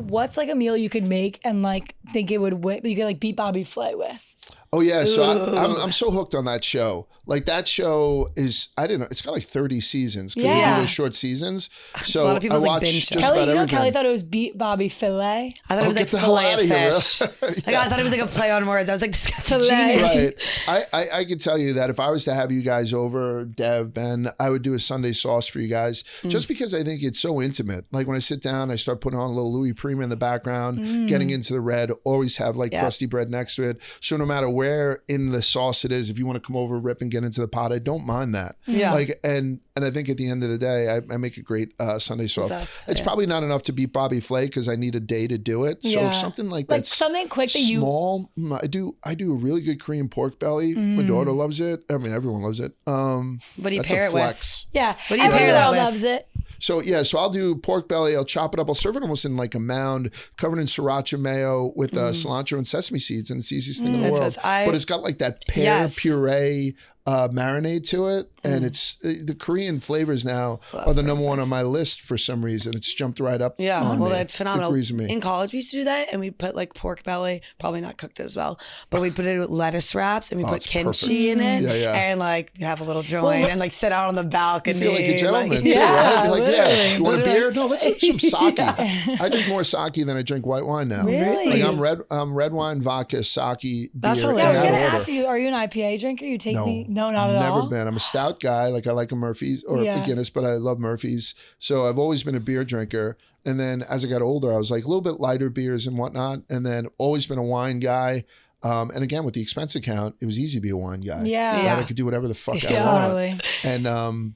What's like a meal you could make and like think it would you could like beat Bobby Flay with? Oh yeah, so I'm so hooked on that show. Like that show is, I didn't know, it's got like 30 seasons because Yeah. of those short seasons. So a lot of people's, I like, watch binge just Kelly, about everything. Kelly thought it was beat Bobby Flay. I thought it was like get the hell fillet outta of here, fish. really. Like I thought it was like a play on words. I was like, this guy's Fillet. genius. Right. I can tell you that if I was to have you guys over, Dev, Ben, I would do a Sunday sauce for you guys just because I think it's so intimate. Like when I sit down, I start putting on a little Louis Prima in the background, getting into the red, always have like crusty bread next to it. So no matter where in the sauce it is, if you want to come over, rip and get into the pot, I don't mind that. Yeah. Like, and I think at the end of the day, I make a great Sunday sauce. It's probably not enough to beat Bobby Flay because I need a day to do it. So if something like that, something quick that small, I do a really good Korean pork belly. My daughter loves it. I mean, everyone loves it. What do you that's pair a it flex. with? Yeah. What do you pair that with? loves it. So so I'll do pork belly. I'll chop it up. I'll serve it almost in like a mound, covered in sriracha mayo with cilantro and sesame seeds, and it's the easiest thing in the world. But it's got like that pear puree marinade to it, and it's the Korean flavors now are the number one on my list for some reason. It's jumped right up. Yeah, on well, me. that's phenomenal. It agrees with me. In college, we used to do that, and we put like pork belly, probably not cooked as well, but we put it with lettuce wraps, and we put it's kimchi perfect. in it, Yeah. and like you'd have a little joint, and like sit out on the balcony. You feel like a gentleman too, yeah, right? You're like, literally. you want a beer? No, let's have some sake. I drink more sake than I drink white wine now. Really? Like I'm red wine, vodka, sake, beer. That's in hilarious. I was that going to order. ask you, are you an IPA drinker? You take No. me? No, not at all. Never been. I'm a stout guy. Like I like a Murphy's or a Guinness, but I love Murphy's. So I've always been a beer drinker. And then as I got older, I was like a little bit lighter beers and whatnot. And then always been a wine guy. And again, with the expense account, it was easy to be a wine guy. Yeah. Right? I could do whatever the fuck I Totally. want.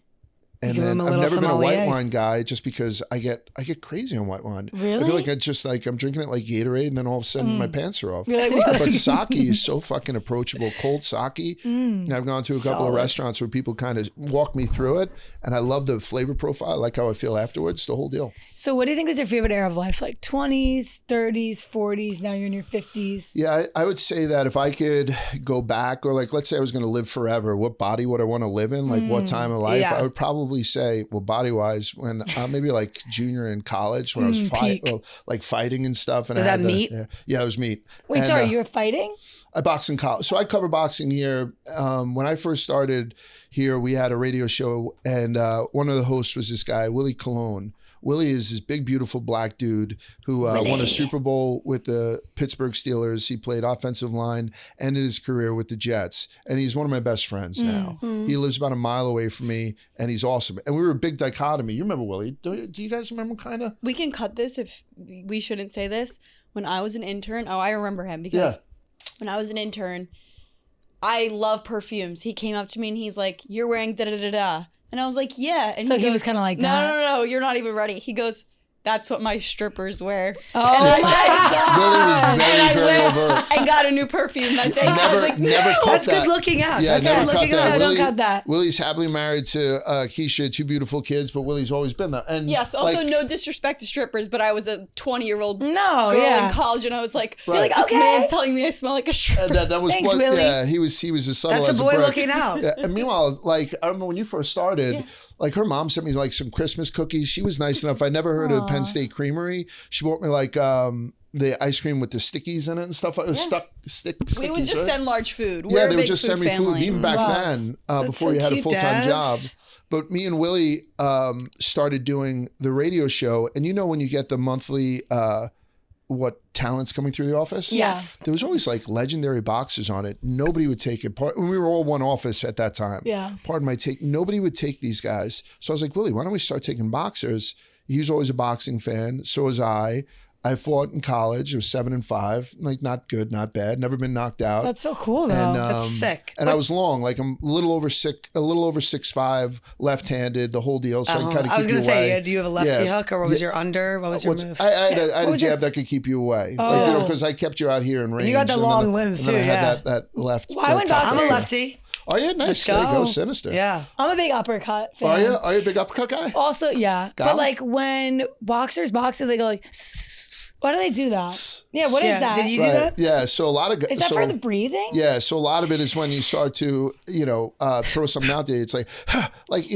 And Give then him a I've little never been a sommelier. white wine guy just because I get crazy on white wine. Really? I feel like I'm drinking it like Gatorade, and then all of a sudden my pants are off. You're like, what? But sake is so fucking approachable. Cold sake. And I've gone to a couple of restaurants where people kind of walk me through it, and I love the flavor profile. I like how I feel afterwards. The whole deal. So what do you think was your favorite era of life? Like 20s, 30s, 40s, now you're in your 50s? Yeah, I would say that if I could go back, or like, let's say I was going to live forever, what body would I want to live in? Like what time of life? Yeah. I would probably say, well, body-wise, when maybe like junior in college when I was fighting and stuff. And Was I had that meat? Yeah, it was meat. Wait, And, sorry, you were fighting? I boxed in college. So I cover boxing here. When I first started here, we had a radio show, and one of the hosts was this guy, Willie Colon. Willie is this big, beautiful black dude who won a Super Bowl with the Pittsburgh Steelers. He played offensive line, ended his career with the Jets. And he's one of my best friends now. He lives about a mile away from me, and he's awesome. And we were a big dichotomy. You remember Willie? Do you guys remember kind of? We can cut this if we shouldn't say this. When I was an intern, I remember him because when I was an intern, I love perfumes. He came up to me and he's like, "You're wearing da da da da," and I was like, "Yeah." And so he was kind of like, No, you're not even ready. He goes, "That's what my strippers wear." Oh and my Willie was very, very overt. I got a new perfume that day. Never, I was like, never cut That's that. good looking out. Yeah, That's never good cut looking that. out. Don't cut that. Willie's happily married to Keisha, 2 beautiful kids, but Willie's always been there. And yes, also like, no disrespect to strippers, but I was a 20-year-old No, girl yeah. in college, and I was like, Right. Like, this okay. man's telling me I smell like a stripper. and that was Thanks, what, Willie. yeah, he was as subtle That's as a boy brick. looking out. Yeah, and meanwhile, like I remember when you first started, like her mom sent me like some Christmas cookies. She was nice enough. I never heard of Penn State Creamery. She bought me like the ice cream with the stickies in it and stuff. It was stickies, We would just right? send large food. Yeah, We're a they would big just food send me family. food even back then before so you had a cute, full-time Dad. job. But me and Willie started doing the radio show, and you know when you get the monthly talents coming through the office? Yes. There was always like legendary boxers on it. Nobody would take it. When we were all one office at that time. Yeah. Pardon my take. Nobody would take these guys. So I was like, Willie, why don't we start taking boxers? He was always a boxing fan. So was I. I fought in college. It was 7-5. Like not good, not bad. Never been knocked out. That's so cool though. And, That's sick. And I was long, like I'm a little over 6'5", left-handed, the whole deal. So I can kind of keep you away. I was gonna say, do you have a lefty Yeah. hook, or what was your under? What was your move? I had a was your- jab that could keep you away, Oh. because I kept you out here in range. you got the and then- long limbs, and then too, I had yeah. that left. Why when cock- I'm a boxers- lefty. Oh yeah, nice. Let's There you go. go, sinister. Yeah. I'm a big uppercut fan. Are you? Are you a big uppercut guy? Also, yeah. Got But him? like when boxers box, they go like, why do they do that? Yeah, what is Yeah. that? Did you do Right. that? Yeah. So a lot of Is that for the breathing? Yeah, so a lot of it is when you start to, throw something out there. It's like, ha, like, but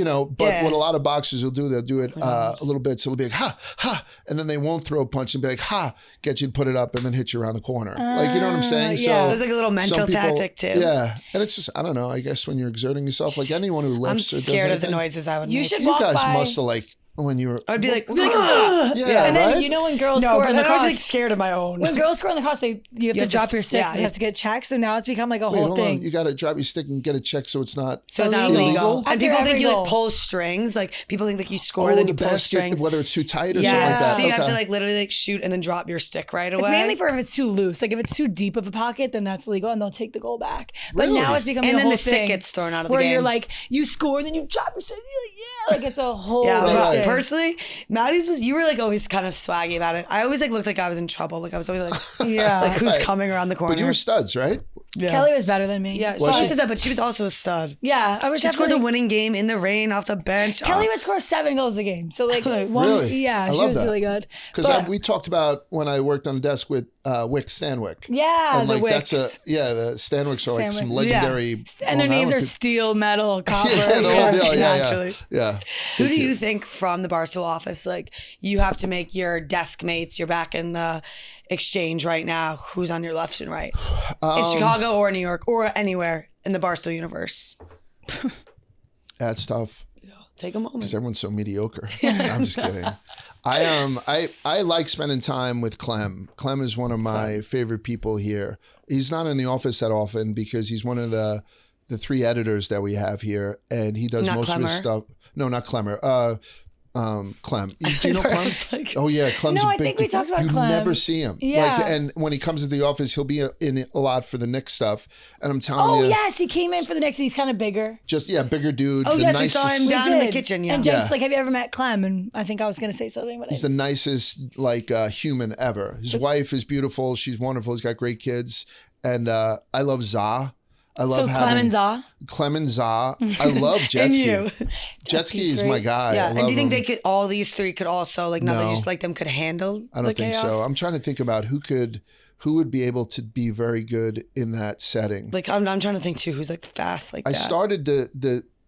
Yeah. what a lot of boxers will do, they'll do it a little bit. So they'll be like, ha, ha, and then they won't throw a punch and be like, ha, get you to put it up and then hit you around the corner. Like, you know what I'm saying? yeah. There's like a little mental some people- tactic too. Yeah. And it's just, I don't know, I guess when you're exerting yourself, like anyone who lifts I'm or does scared of the anything, noises I would You make. should You walk guys by. must have like, when you were, I'd be like, yeah, And then right? you know when girls no, score but in the then I'd be like cross. scared of my own. When girls score in the cross, you have to have to- drop your stick. yeah, you have to get checked. So now it's become like a Wait, whole hold thing. on. You got to drop your stick and get it checked so it's not. So it's not Illegal? illegal. After And people every think you goal. like pull strings. Like people think like you score, Oh, then the you pull basket, strings. whether it's too tight or Yeah. something like that. So you have Okay. to like literally like shoot and then drop your stick right away. It's mainly for if it's too loose. Like if it's too deep of a pocket, then that's legal and they'll take the goal back. But Really? now it's becoming And a then whole the stick thing gets thrown out of the where game. you're like, you score and then you drop your stick. Yeah, like it's a whole Yeah, Right, but right. personally, Maddie's you were like always kind of swaggy about it. I always like looked like I was in trouble. Like I was always like, Yeah. like who's Right. coming around the corner? But you were studs, right? yeah. Kelly was better than me. Yeah, Was she she? said that, but she was also a stud. Yeah, I was She scored the definitely- winning game in the rain off the bench. Kelly Oh. would score 7 goals a game. So like one, Really? yeah, I she love was that. really good. Because But- we talked about when I worked on a desk with Wick Stanwyck. Yeah, And the like Wicks. the Stanwicks are like some Stanwicks. legendary. And their Long names are Island steel, metal, copper. Yeah, the whole deal. Yeah, Naturally. yeah. Who do you think from the Barstool office, like you have to make your desk mates, you're back in the exchange right now, who's on your left and right? In Chicago or New York or anywhere in the Barstool universe? That's tough Take a moment. because everyone's so mediocre. I'm just kidding. I like spending time with Clem. Clem is one of my favorite people here. He's not in the office that often because he's one of the 3 editors that we have here, and he does Not most of his Clemmer? stuff. No, not Clemmer. Clem. Do you know Clem? Oh yeah, Clem's No, a I big. think we talked about you Clem. never see him. Yeah. Like, and when he comes into the office, he'll be in a lot for the Knicks stuff. And I'm telling Oh you, yes, he came in for the next. He's kind of bigger. just bigger dude. Oh, the yes, we nicest, saw him We down in the did. kitchen, yeah. And Jake's Yeah. like, have you ever met Clem? And I think I was gonna say something, but He's the nicest human ever. His wife is beautiful. She's wonderful. He's got great kids, and I love Za. I love so Clem and Za. Clem and Za. I love Jet And Ski. you. Jet Ski Ski's is my great. guy. Yeah. I And love do you think him. they could, all these 3 could also, like, now that No. you just like them, could handle I don't the think chaos? so. I'm trying to think about who would be able to be very good in that setting. Like, I'm trying to think too, who's like fast like I that. started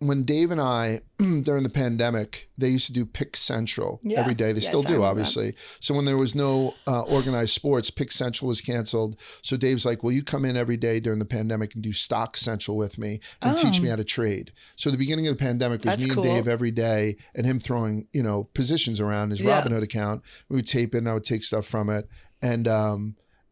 when Dave and I during the pandemic, they used to do Pick Central Yeah. every day. They Yes, still I do, remember obviously. So when there was no organized sports, Pick Central was canceled. So Dave's like, "Will you come in every day during the pandemic and do Stock Central with me and teach me how to trade?" So the beginning of the pandemic was That's me cool. and Dave every day, and him throwing positions around his Yeah. Robinhood account. We would tape it, and I would take stuff from it, and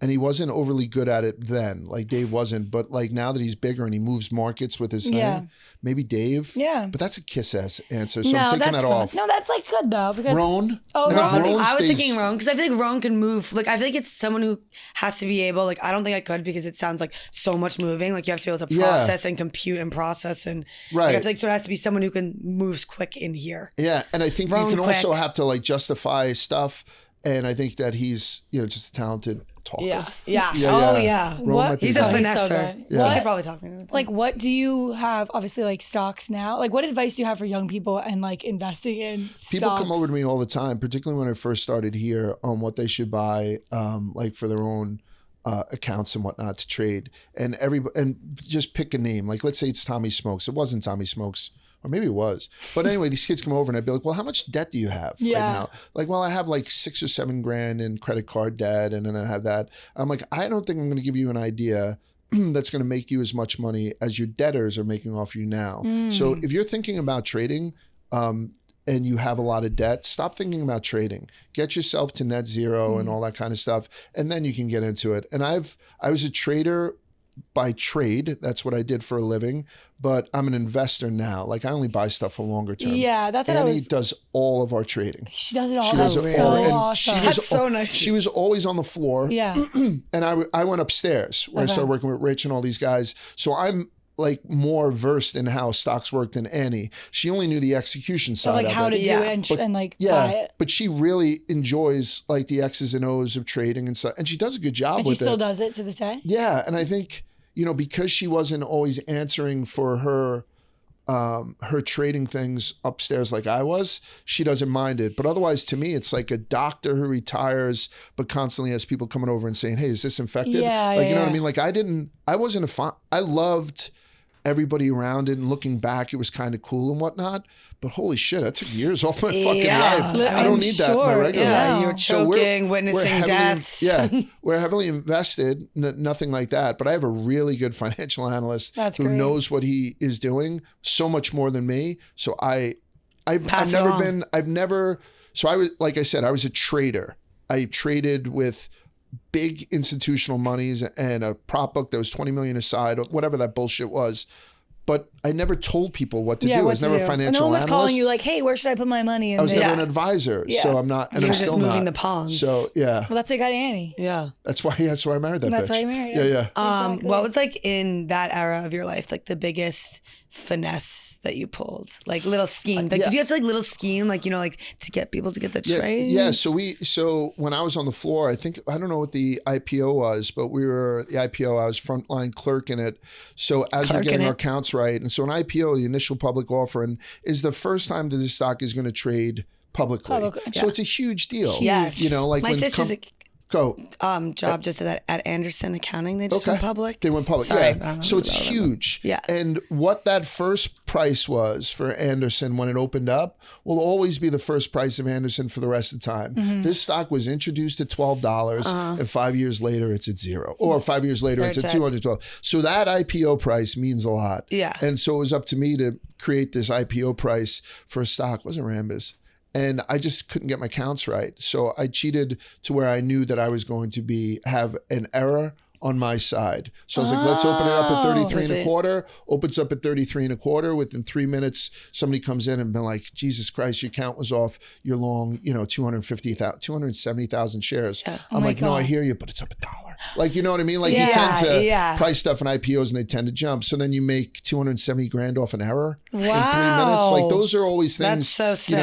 and he wasn't overly good at it then. Like Dave wasn't, but like now that he's bigger and he moves markets with his thing, maybe Dave. Yeah. But that's a kiss ass answer. So I'm taking that off. No, that's like good though. Because Roan. Oh, No, Roan. Roan I was stays- thinking Roan because I feel like Roan can move. Like I feel like it's someone who has to be able. Like I don't think I could because it sounds like so much moving. Like you have to be able to process and compute and process and like, I feel like so it has to be someone who can moves quick in here. Yeah, and I think Roan you can quick. also have to like justify stuff. And I think that he's, just a talented talker. Yeah. Roan might be He's a good. finesser. good. He What? could probably talk to me. Like, what do you have? Obviously, like stocks now. Like, what advice do you have for young people and like investing in People stocks? come over to me all the time, particularly when I first started here, on what they should buy, like for their own accounts and whatnot to trade. And just pick a name. Like, let's say it's Tommy Smokes. It wasn't Tommy Smokes. Or maybe it was. But anyway, these kids come over and I'd be like, well, how much debt do you have right now? Like, well, I have like $6 or $7 grand in credit card debt, and then I have that. I'm like, I don't think I'm going to give you an idea that's going to make you as much money as your debtors are making off you now. So if you're thinking about trading, and you have a lot of debt, stop thinking about trading. Get yourself to net zero and all that kind of stuff, and then you can get into it. And I was a trader by trade. That's what I did for a living, but I'm an investor now. Like I only buy stuff for longer term. Yeah, that's what Annie does all of our trading. She does it all. She does That's it so all. And awesome. That's so nice. She was always on the floor. Yeah. And I went upstairs where I started working with Rich and all these guys. So I'm like more versed in how stocks work than Annie. She only knew the execution side like of how it. to do it and like buy it. But she really enjoys like the X's and O's of trading and stuff. And she does a good job And with she still does it to this day. Yeah. And I think, because she wasn't always answering for her trading things upstairs like I was, she doesn't mind it. But otherwise, to me, it's like a doctor who retires but constantly has people coming over and saying, hey, is this infected? Yeah, you know what I mean? Like I wasn't a fan. I loved everybody around it, and looking back, it was kind of cool and whatnot. But holy shit, I took years off my fucking life. I don't need that in my regular life. Yeah, you were choking, witnessing heavily, deaths. we're heavily invested, nothing like that. But I have a really good financial analyst who knows what he is doing so much more than me. So I've never, so I was, like I said, I was a trader. I traded with big institutional monies and a prop book that was 20 million aside, or whatever that bullshit was. But I never told people what to do. I was never a financial analyst. No one was calling you like, hey, where should I put my money? And I was never an advisor. So I'm not, and You I'm were still just moving not. the pawns. So yeah. Well, that's why I got Annie. Yeah. That's why I married that bitch. That's why you married her. Yeah. Exactly. What was like in that era of your life, like the biggest finesse that you pulled? Like little scheme. Like did you have to like little scheme, like, like to get people to get the trade? Yeah. So when I was on the floor, I don't know what the IPO was, but the IPO, I was frontline clerk in it. So as we're getting our counts right. And so an IPO, the initial public offering, is the first time that this stock is going to trade publicly. So it's a huge deal. Yes. Like my when sister's job just at Anderson Accounting. They just went public. They went public. Sorry, So it's huge. Yeah. And what that first price was for Anderson when it opened up will always be the first price of Anderson for the rest of the time. This stock was introduced at $12 and 5 years later it's at $0. Or 5 years later it's at $212. So that IPO price means a lot. Yeah. And so it was up to me to create this IPO price for a stock. It wasn't Rambus. And I just couldn't get my counts right. So I cheated to where I knew that I was going to have an error on my side. So I was like, let's open it up at 33 and a quarter. Opens up at 33 and a quarter. Within 3 minutes, somebody comes in and been like, Jesus Christ, your count was off. You're long, 270,000 shares. Yeah. I'm like, no, I hear you, but it's up $1. Like, you know what I mean? Like you tend to price stuff in IPOs and they tend to jump. So then you make 270 grand off an error in 3 minutes. Like those are always things. That's so sick.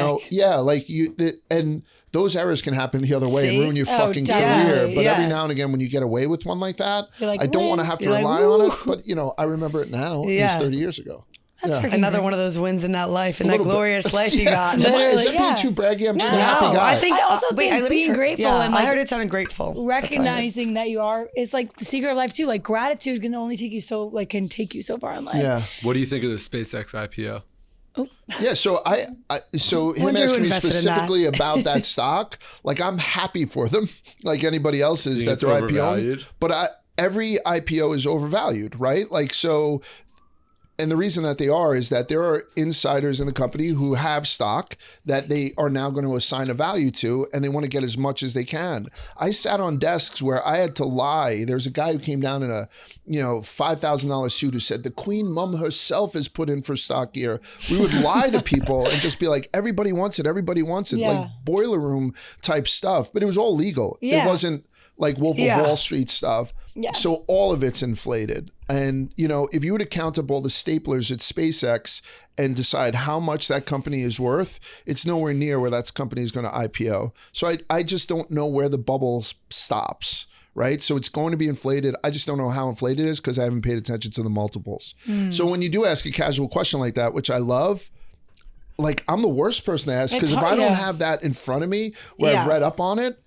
And those errors can happen the other way and ruin your fucking career. But every now and again, when you get away with one like that, I don't want to have to rely on it. But I remember it now. It was 30 years ago. That's another one of those wins in that life, in that glorious life you got. Is that being too braggy? I'm just a happy guy. I think also think being grateful and I heard it sounded grateful. Recognizing that you are is like the secret of life too. Like gratitude can only take you so far in life. Yeah. What do you think of the SpaceX IPO? Yeah, so so him asking me specifically about that stock, like I'm happy for them, like anybody else is that they're IPO. But every IPO is overvalued, right? Like so. And the reason that they are is that there are insiders in the company who have stock that they are now going to assign a value to, and they want to get as much as they can. I sat on desks where I had to lie. There's a guy who came down in a, $5,000 suit who said the Queen Mum herself is put in for stock here. We would lie to people and just be like, everybody wants it, like boiler room type stuff. But it was all legal. Yeah. It wasn't like Wolf of Wall Street stuff. Yeah. So all of it's inflated. And, if you were to count up all the staplers at SpaceX and decide how much that company is worth, it's nowhere near where that company is going to IPO. So I just don't know where the bubble stops, right? So it's going to be inflated. I just don't know how inflated it is because I haven't paid attention to the multiples. So when you do ask a casual question like that, which I love, like I'm the worst person to ask because if I don't have that in front of me where I've read up on it,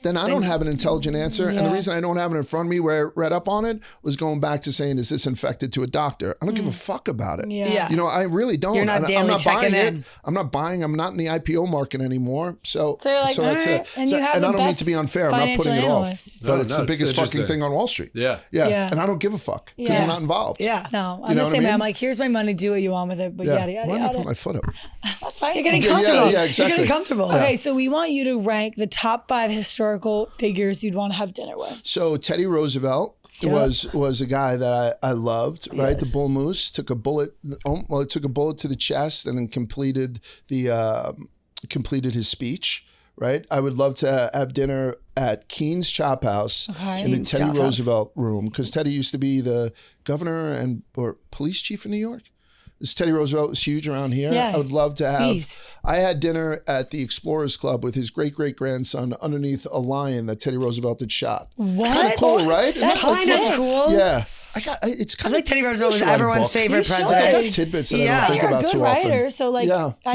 then I don't have an intelligent answer. And the reason I don't have it in front of me where I read up on it was going back to saying, is this infected to a doctor? I don't give a fuck about it. Yeah. I really don't. You're not daily I'm not checking buying in. it. I'm not buying. I'm not in the IPO market anymore. So you're like, that's all right. it. And you have and the I don't mean best to be unfair. I'm not putting it analysts. off. But it's the it's biggest fucking interesting. thing on Wall Street. Yeah. Yeah. And I don't give a fuck because I'm not involved. Yeah. No, I'm You know the what I same way. mean? I'm like, here's my money, do what you want with it, but yada, yada, Why did I put yada. my foot up? That's fine. You're getting Yeah, comfortable. yeah, exactly. You're getting comfortable. Okay, so we want you to rank the top 5 historical figures you'd want to have dinner with. So Teddy Roosevelt was a guy that I loved, right? The bull moose took a bullet. It took a bullet to the chest and then completed his speech. Right. I would love to have dinner at Keen's Chop House in the Keen's Teddy Chop House. Roosevelt room because Teddy used to be the governor or police chief in New York. Teddy Roosevelt was huge around here. Yeah. I would love to have. Beast. I had dinner at the Explorers Club with his great-great-grandson underneath a lion that Teddy Roosevelt had shot. What? Kind of cool, right? Isn't that That's cool? Kind of cool. Yeah. It's I kind feel like Teddy Roosevelt was everyone's favorite You should. I president. got tidbits that I Yeah. don't think You're a about good too writer, often. so I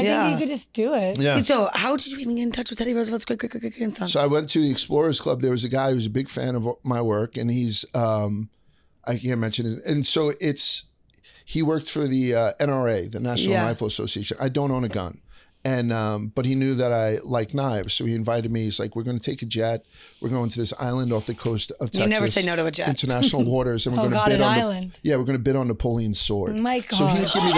think you could just do it. Yeah. So how did you even get in touch with Teddy Roosevelt's great-great-great-grandson? So I went to the Explorers Club. There was a guy who was a big fan of my work, and he's I can't mention his. And so he worked for the NRA, the National Rifle Association. I don't own a gun. And but he knew that I like knives, so he invited me. He's like, "We're going to take a jet. We're going to this island off the coast of Texas. You never say no to a jet. International waters, and we're Oh going to God, bid an on island. we're going to bid on Napoleon's sword." My So he God. would give me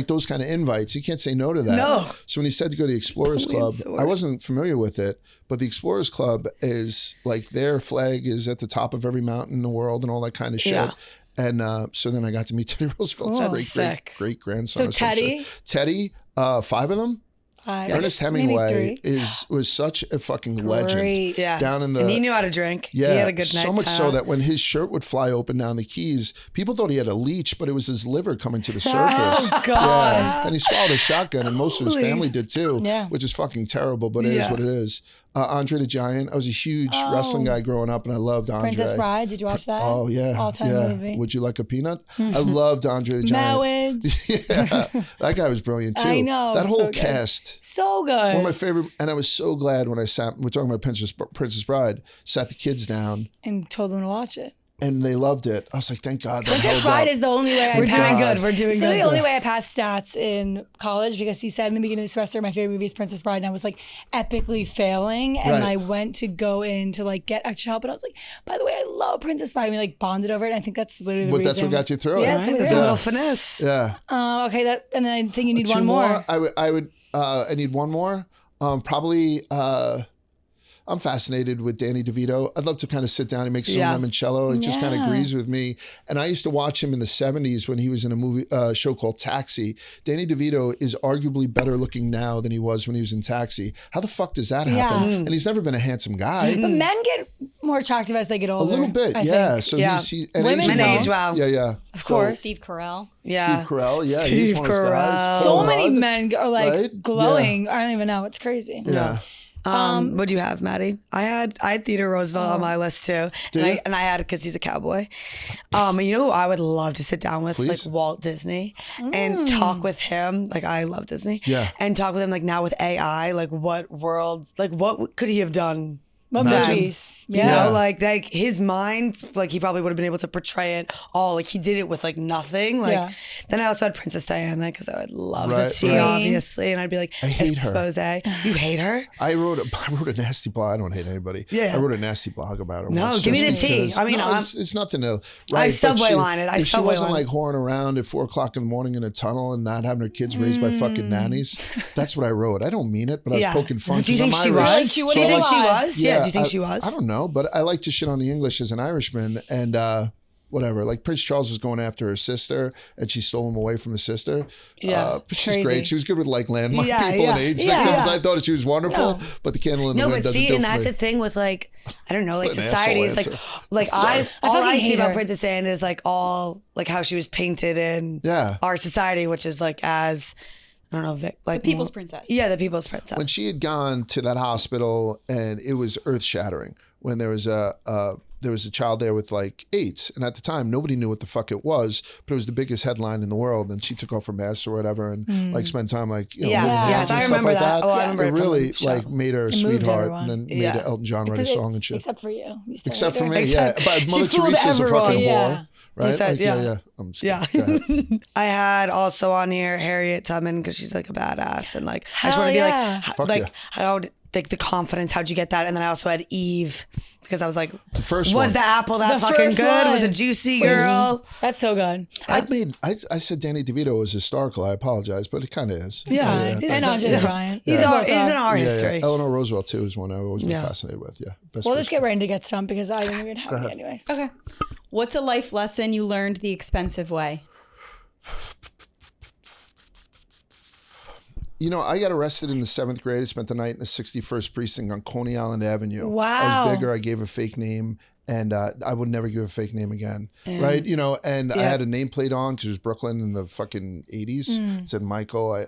those kind of invites. You can't say no to that. No. So when he said to go to the Explorers Napoleon's Club, sword. I wasn't familiar with it, but the Explorers Club is like their flag is at the top of every mountain in the world and all that kind of shit. Yeah. And so then I got to meet Teddy Roosevelt's sick. great grandson. So Teddy? Teddy, 5 of them. 5. Ernest Maybe Hemingway 3. was such a fucking legend. Great. Yeah. Down in the and he knew how to drink. yeah, He had a good night. so much so that when his shirt would fly open down the keys, people thought he had a leech, but it was his liver coming to the surface. Oh, God. Yeah, and he swallowed a shotgun, and most of his Holy- family did too, Yeah. which is fucking terrible, but it is Yeah. what it is. Andre the Giant. I was a huge wrestling guy growing up, and I loved Andre. Princess Bride, did you watch that? Oh yeah, All-time yeah. movie. Would you like a peanut? I loved Andre the Giant. Marriage. Yeah, that guy was brilliant too. I know, that so whole good. cast. So good. One of my favorite, and I was so glad when I sat. We're talking about Princess Bride. Sat the kids down, and told them to watch it. and they loved it. I was like, thank God. That Princess held Bride up. is the only way I We're doing passed. good. We're doing It's good. literally the only way I passed stats in college because he said in the beginning of the semester my favorite movie is Princess Bride, and I was like epically failing, and Right. I went to go in to like get extra help, and I was like, by the way, I love Princess Bride, and we like bonded over it. And I think that's literally the But reason. that's what got you through Yeah, it. that's what There's we a did. little finesse. Yeah. Okay, and then I think you need Two one more. I would. I need one more. Probably. I'm fascinated with Danny DeVito. I'd love to kind of sit down. He makes some Yeah. limoncello. He just kind of Yeah. agrees with me. And I used to watch him in the 70s when he was in a movie show called Taxi. Danny DeVito is arguably better looking now than he was when he was in Taxi. How the fuck does that happen? Yeah. And he's never been a handsome guy. But men get more attractive as they get A older. little bit, I yeah. think. So Yeah. and Women Asian don't. men- age well. Yeah, yeah. Of course. Steve Carell. Yeah. Steve Carell, yeah. Steve he's one of those guys. Carell. So Phil many Rudd. men are like Right? glowing. I don't even know. It's crazy. Yeah. What'd you have, Maddie? I had Theodore Roosevelt on my list too, you? and I had it because he's a cowboy. You know who I would love to sit down with, Please. like Walt Disney, and talk with him. Like I love Disney. Yeah. And talk with him like now with AI, like what world, like what could he have done Love Imagine. movies. You Yeah. know, like his mind, like he probably would have been able to portray it all. Like he did it with like nothing. Like Yeah. then I also had Princess Diana because I would love Right, the tea, right. obviously, and I'd be like, I hate her. expose. You hate her? I wrote a nasty blog. I don't hate anybody. Yeah. I wrote a nasty blog about her. No, once, give me just the tea. because- I mean, no, it's nothing to. Right, I but subway she- line it. I if she subway wasn't line like whoring around at 4:00 in the morning in a tunnel and not having her kids raised by fucking nannies, that's what I wrote. I don't mean it, but I was poking fun. Do you 'cause think I'm she Irish. was? She Do was you think she alive. was? Yeah. Do you think she was? I don't know, but I like to shit on the English as an Irishman, and whatever. Like Prince Charles was going after her sister, and she stole him away from the sister. Yeah, but she's crazy. great. She was good with like landmark Yeah, people and yeah. AIDS Yeah. victims. I thought she was wonderful, No. but the candle in the No, wind but doesn't see, do and for that's me. the thing with like, I don't know, like What an society is asshole like answer. Sorry. all fucking I hate see about her. Princess Diana is like all like how she was painted in Yeah. our society, which is like as I don't know, like People's princess. Yeah, the people's princess. When she had gone to that hospital, and it was earth shattering when there was a child there with like AIDS, and at the time nobody knew what the fuck it was, but it was the biggest headline in the world. And she took off her mask or whatever, and like spent time like Yeah. holding Yes, hands and I stuff remember like that. that. Oh, I remember it it from really the show. like made her a moved sweetheart, everyone. and then Yeah. made Elton John write a song and shit. Except for you. You still Except hate for her. me, yeah. But She Mother fooled Teresa's a everyone. fucking Yeah. whore, right? You said- Like, yeah. I'm just Yeah. kidding. I had also on here Harriet Tubman because she's like a badass, and like I just Hell want to be yeah. like, Fuck like yeah. how like the confidence. How'd you get that? And then I also had Eve because I was like, The first was one. the apple that The fucking first good? Was one. a juicy girl? That's so good. I said Danny DeVito was historical. I apologize, but it kind of is. Yeah. And Andre Bryant. He's Both our, he's are. in our Yeah, history. yeah. Eleanor Roosevelt too is one I've always been Yeah. fascinated with. Yeah. Best Well, let's person. get ready to get stumped because I didn't even have any anyways. Okay. What's a life lesson you learned the expensive way? You know, I got arrested in the 7th grade. I spent the night in the 61st precinct on Coney Island Avenue. I Wow. was bigger. I gave a fake name, and I would never give a fake name again. Right? You know, and I had a nameplate on because it was Brooklyn in the fucking 80s. It said Michael,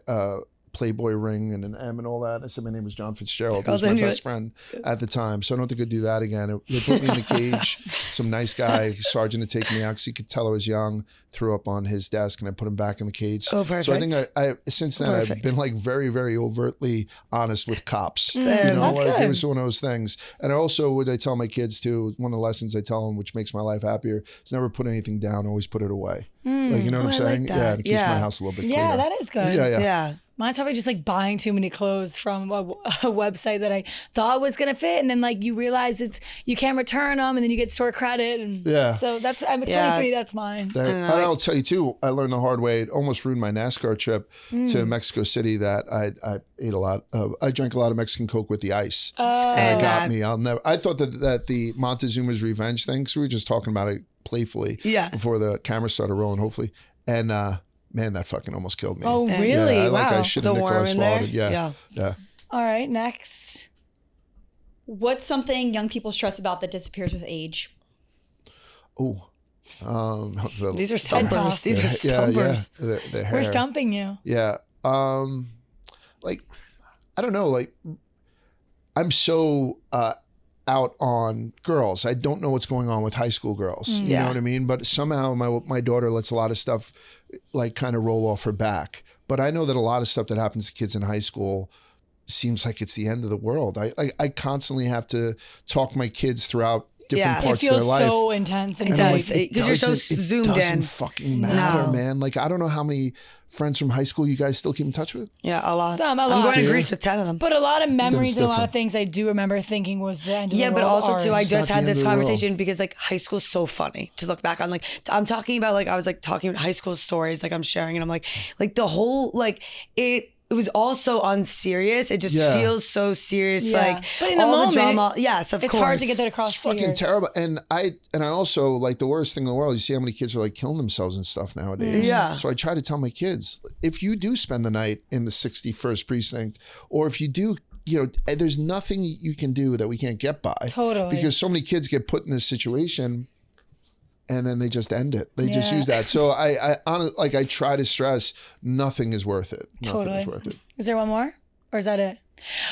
Playboy ring and an M and all that. I said my name was John Fitzgerald. He was my best friend at the time. So I don't think I'd do that again. They put me in the cage. Some nice guy, sergeant, to take me out because he could tell I was young, threw up on his desk, and I put him back in the cage. Oh, perfect. So I think I since then Perfect. I've been like very, very overtly honest with cops. You Same. know, That's like good. it was one of those things. And I also, what I tell my kids too, one of the lessons I tell them, which makes my life happier, is never put anything down, always put it away. Like, you know what I'm I like saying? that. Yeah, and it keeps Yeah. my house a little bit cleaner. Yeah, that is good. Yeah, yeah. Yeah. Mine's probably just like buying too many clothes from a website that I thought was gonna fit, and then like you realize you can't return them, and then you get store credit, and Yeah. So I'm at Yeah. 23. That's mine. And I'll tell you too, I learned the hard way. It almost ruined my NASCAR trip to Mexico City. That I ate a lot of. I drank a lot of Mexican Coke with the ice, and it got me. I thought that the Montezuma's revenge thing. So we were just talking about it playfully, before the camera started rolling, hopefully, and man, that fucking almost killed me. Oh, really? Yeah, Wow. I should have The nickel. I worm in swallowed there? it. Yeah, yeah. All right, next. What's something young people stress about that disappears with age? Oh, These are Tough. stumpers. These are stumpers. Yeah, the hair. We're stumping you. Yeah. Like, I don't know, like I'm so out on girls. I don't know what's going on with high school girls. You know what I mean? But somehow my daughter lets a lot of stuff like kind of roll off her back. But I know that a lot of stuff that happens to kids in high school seems like it's the end of the world. I constantly have to talk my kids throughout different It parts of their feels life. so intense. And It I'm does. like, it Because you're so doesn't- zoomed It doesn't in. fucking matter, No. man. Like, I don't know how many friends from high school you guys still keep in touch with. Yeah, a lot. Some, a I'm lot. going to Yeah. Greece with 10 of them. But a lot of memories and a lot different. of things I do remember thinking was the end of Yeah, the but world also are- too, I It's just not had the this end of the world. conversation because like high school's so funny to look back on. Like I'm talking about like I was like talking about high school stories, like I'm sharing, and I'm like the whole like it was all so unserious. It just Yeah. feels so serious. Yeah. Like But in the all moment, the drama. Yes, of it's course. hard to get that across It's to fucking you. terrible. And I also, like, the worst thing in the world, you see how many kids are like killing themselves and stuff nowadays. Yeah. So I try to tell my kids, if you do spend the night in the 61st precinct, or if you do, you know, there's nothing you can do that we can't get by. Totally. Because so many kids get put in this situation and then they just end it. They just Yeah. use that. So I try to stress, nothing is worth it. Nothing Totally. is worth it. Is there one more? Or is that it?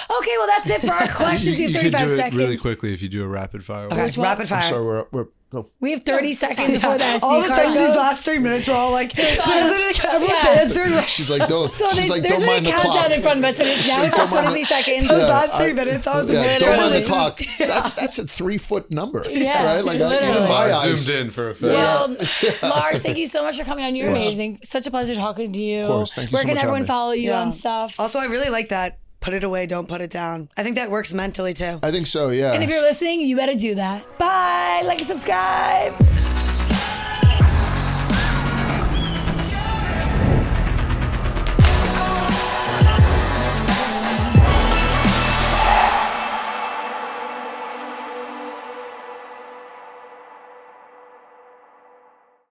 Okay, well, that's it for our questions. We have You 35 can do seconds. it really quickly if you do a rapid fire. Okay, Which one? rapid I'm fire. sorry, we're Go. We have 30 seconds before the SD All of a card sudden, these goes. last 3 minutes were all like, everyone's answering. She's like, don't. So She's like, there's don't been mind a the clock. countdown in front of us, and now it's Don't mind 23 seconds. Those last 3 minutes, I was Don't mind the Literally. clock. That's a 3-foot number. Yeah, Right? Like literally. even my I eyes. zoomed in for a fact. Well, Lars, thank you so much for coming on. You're course. amazing. Such a pleasure talking to you. Of course. Thank you Where so can much for everyone having me. follow you Yeah. on stuff? Also, I really like that. Put it away, don't put it down. I think that works mentally too. I think so. Yeah. And if you're listening, you better do that. Bye. Like and subscribe.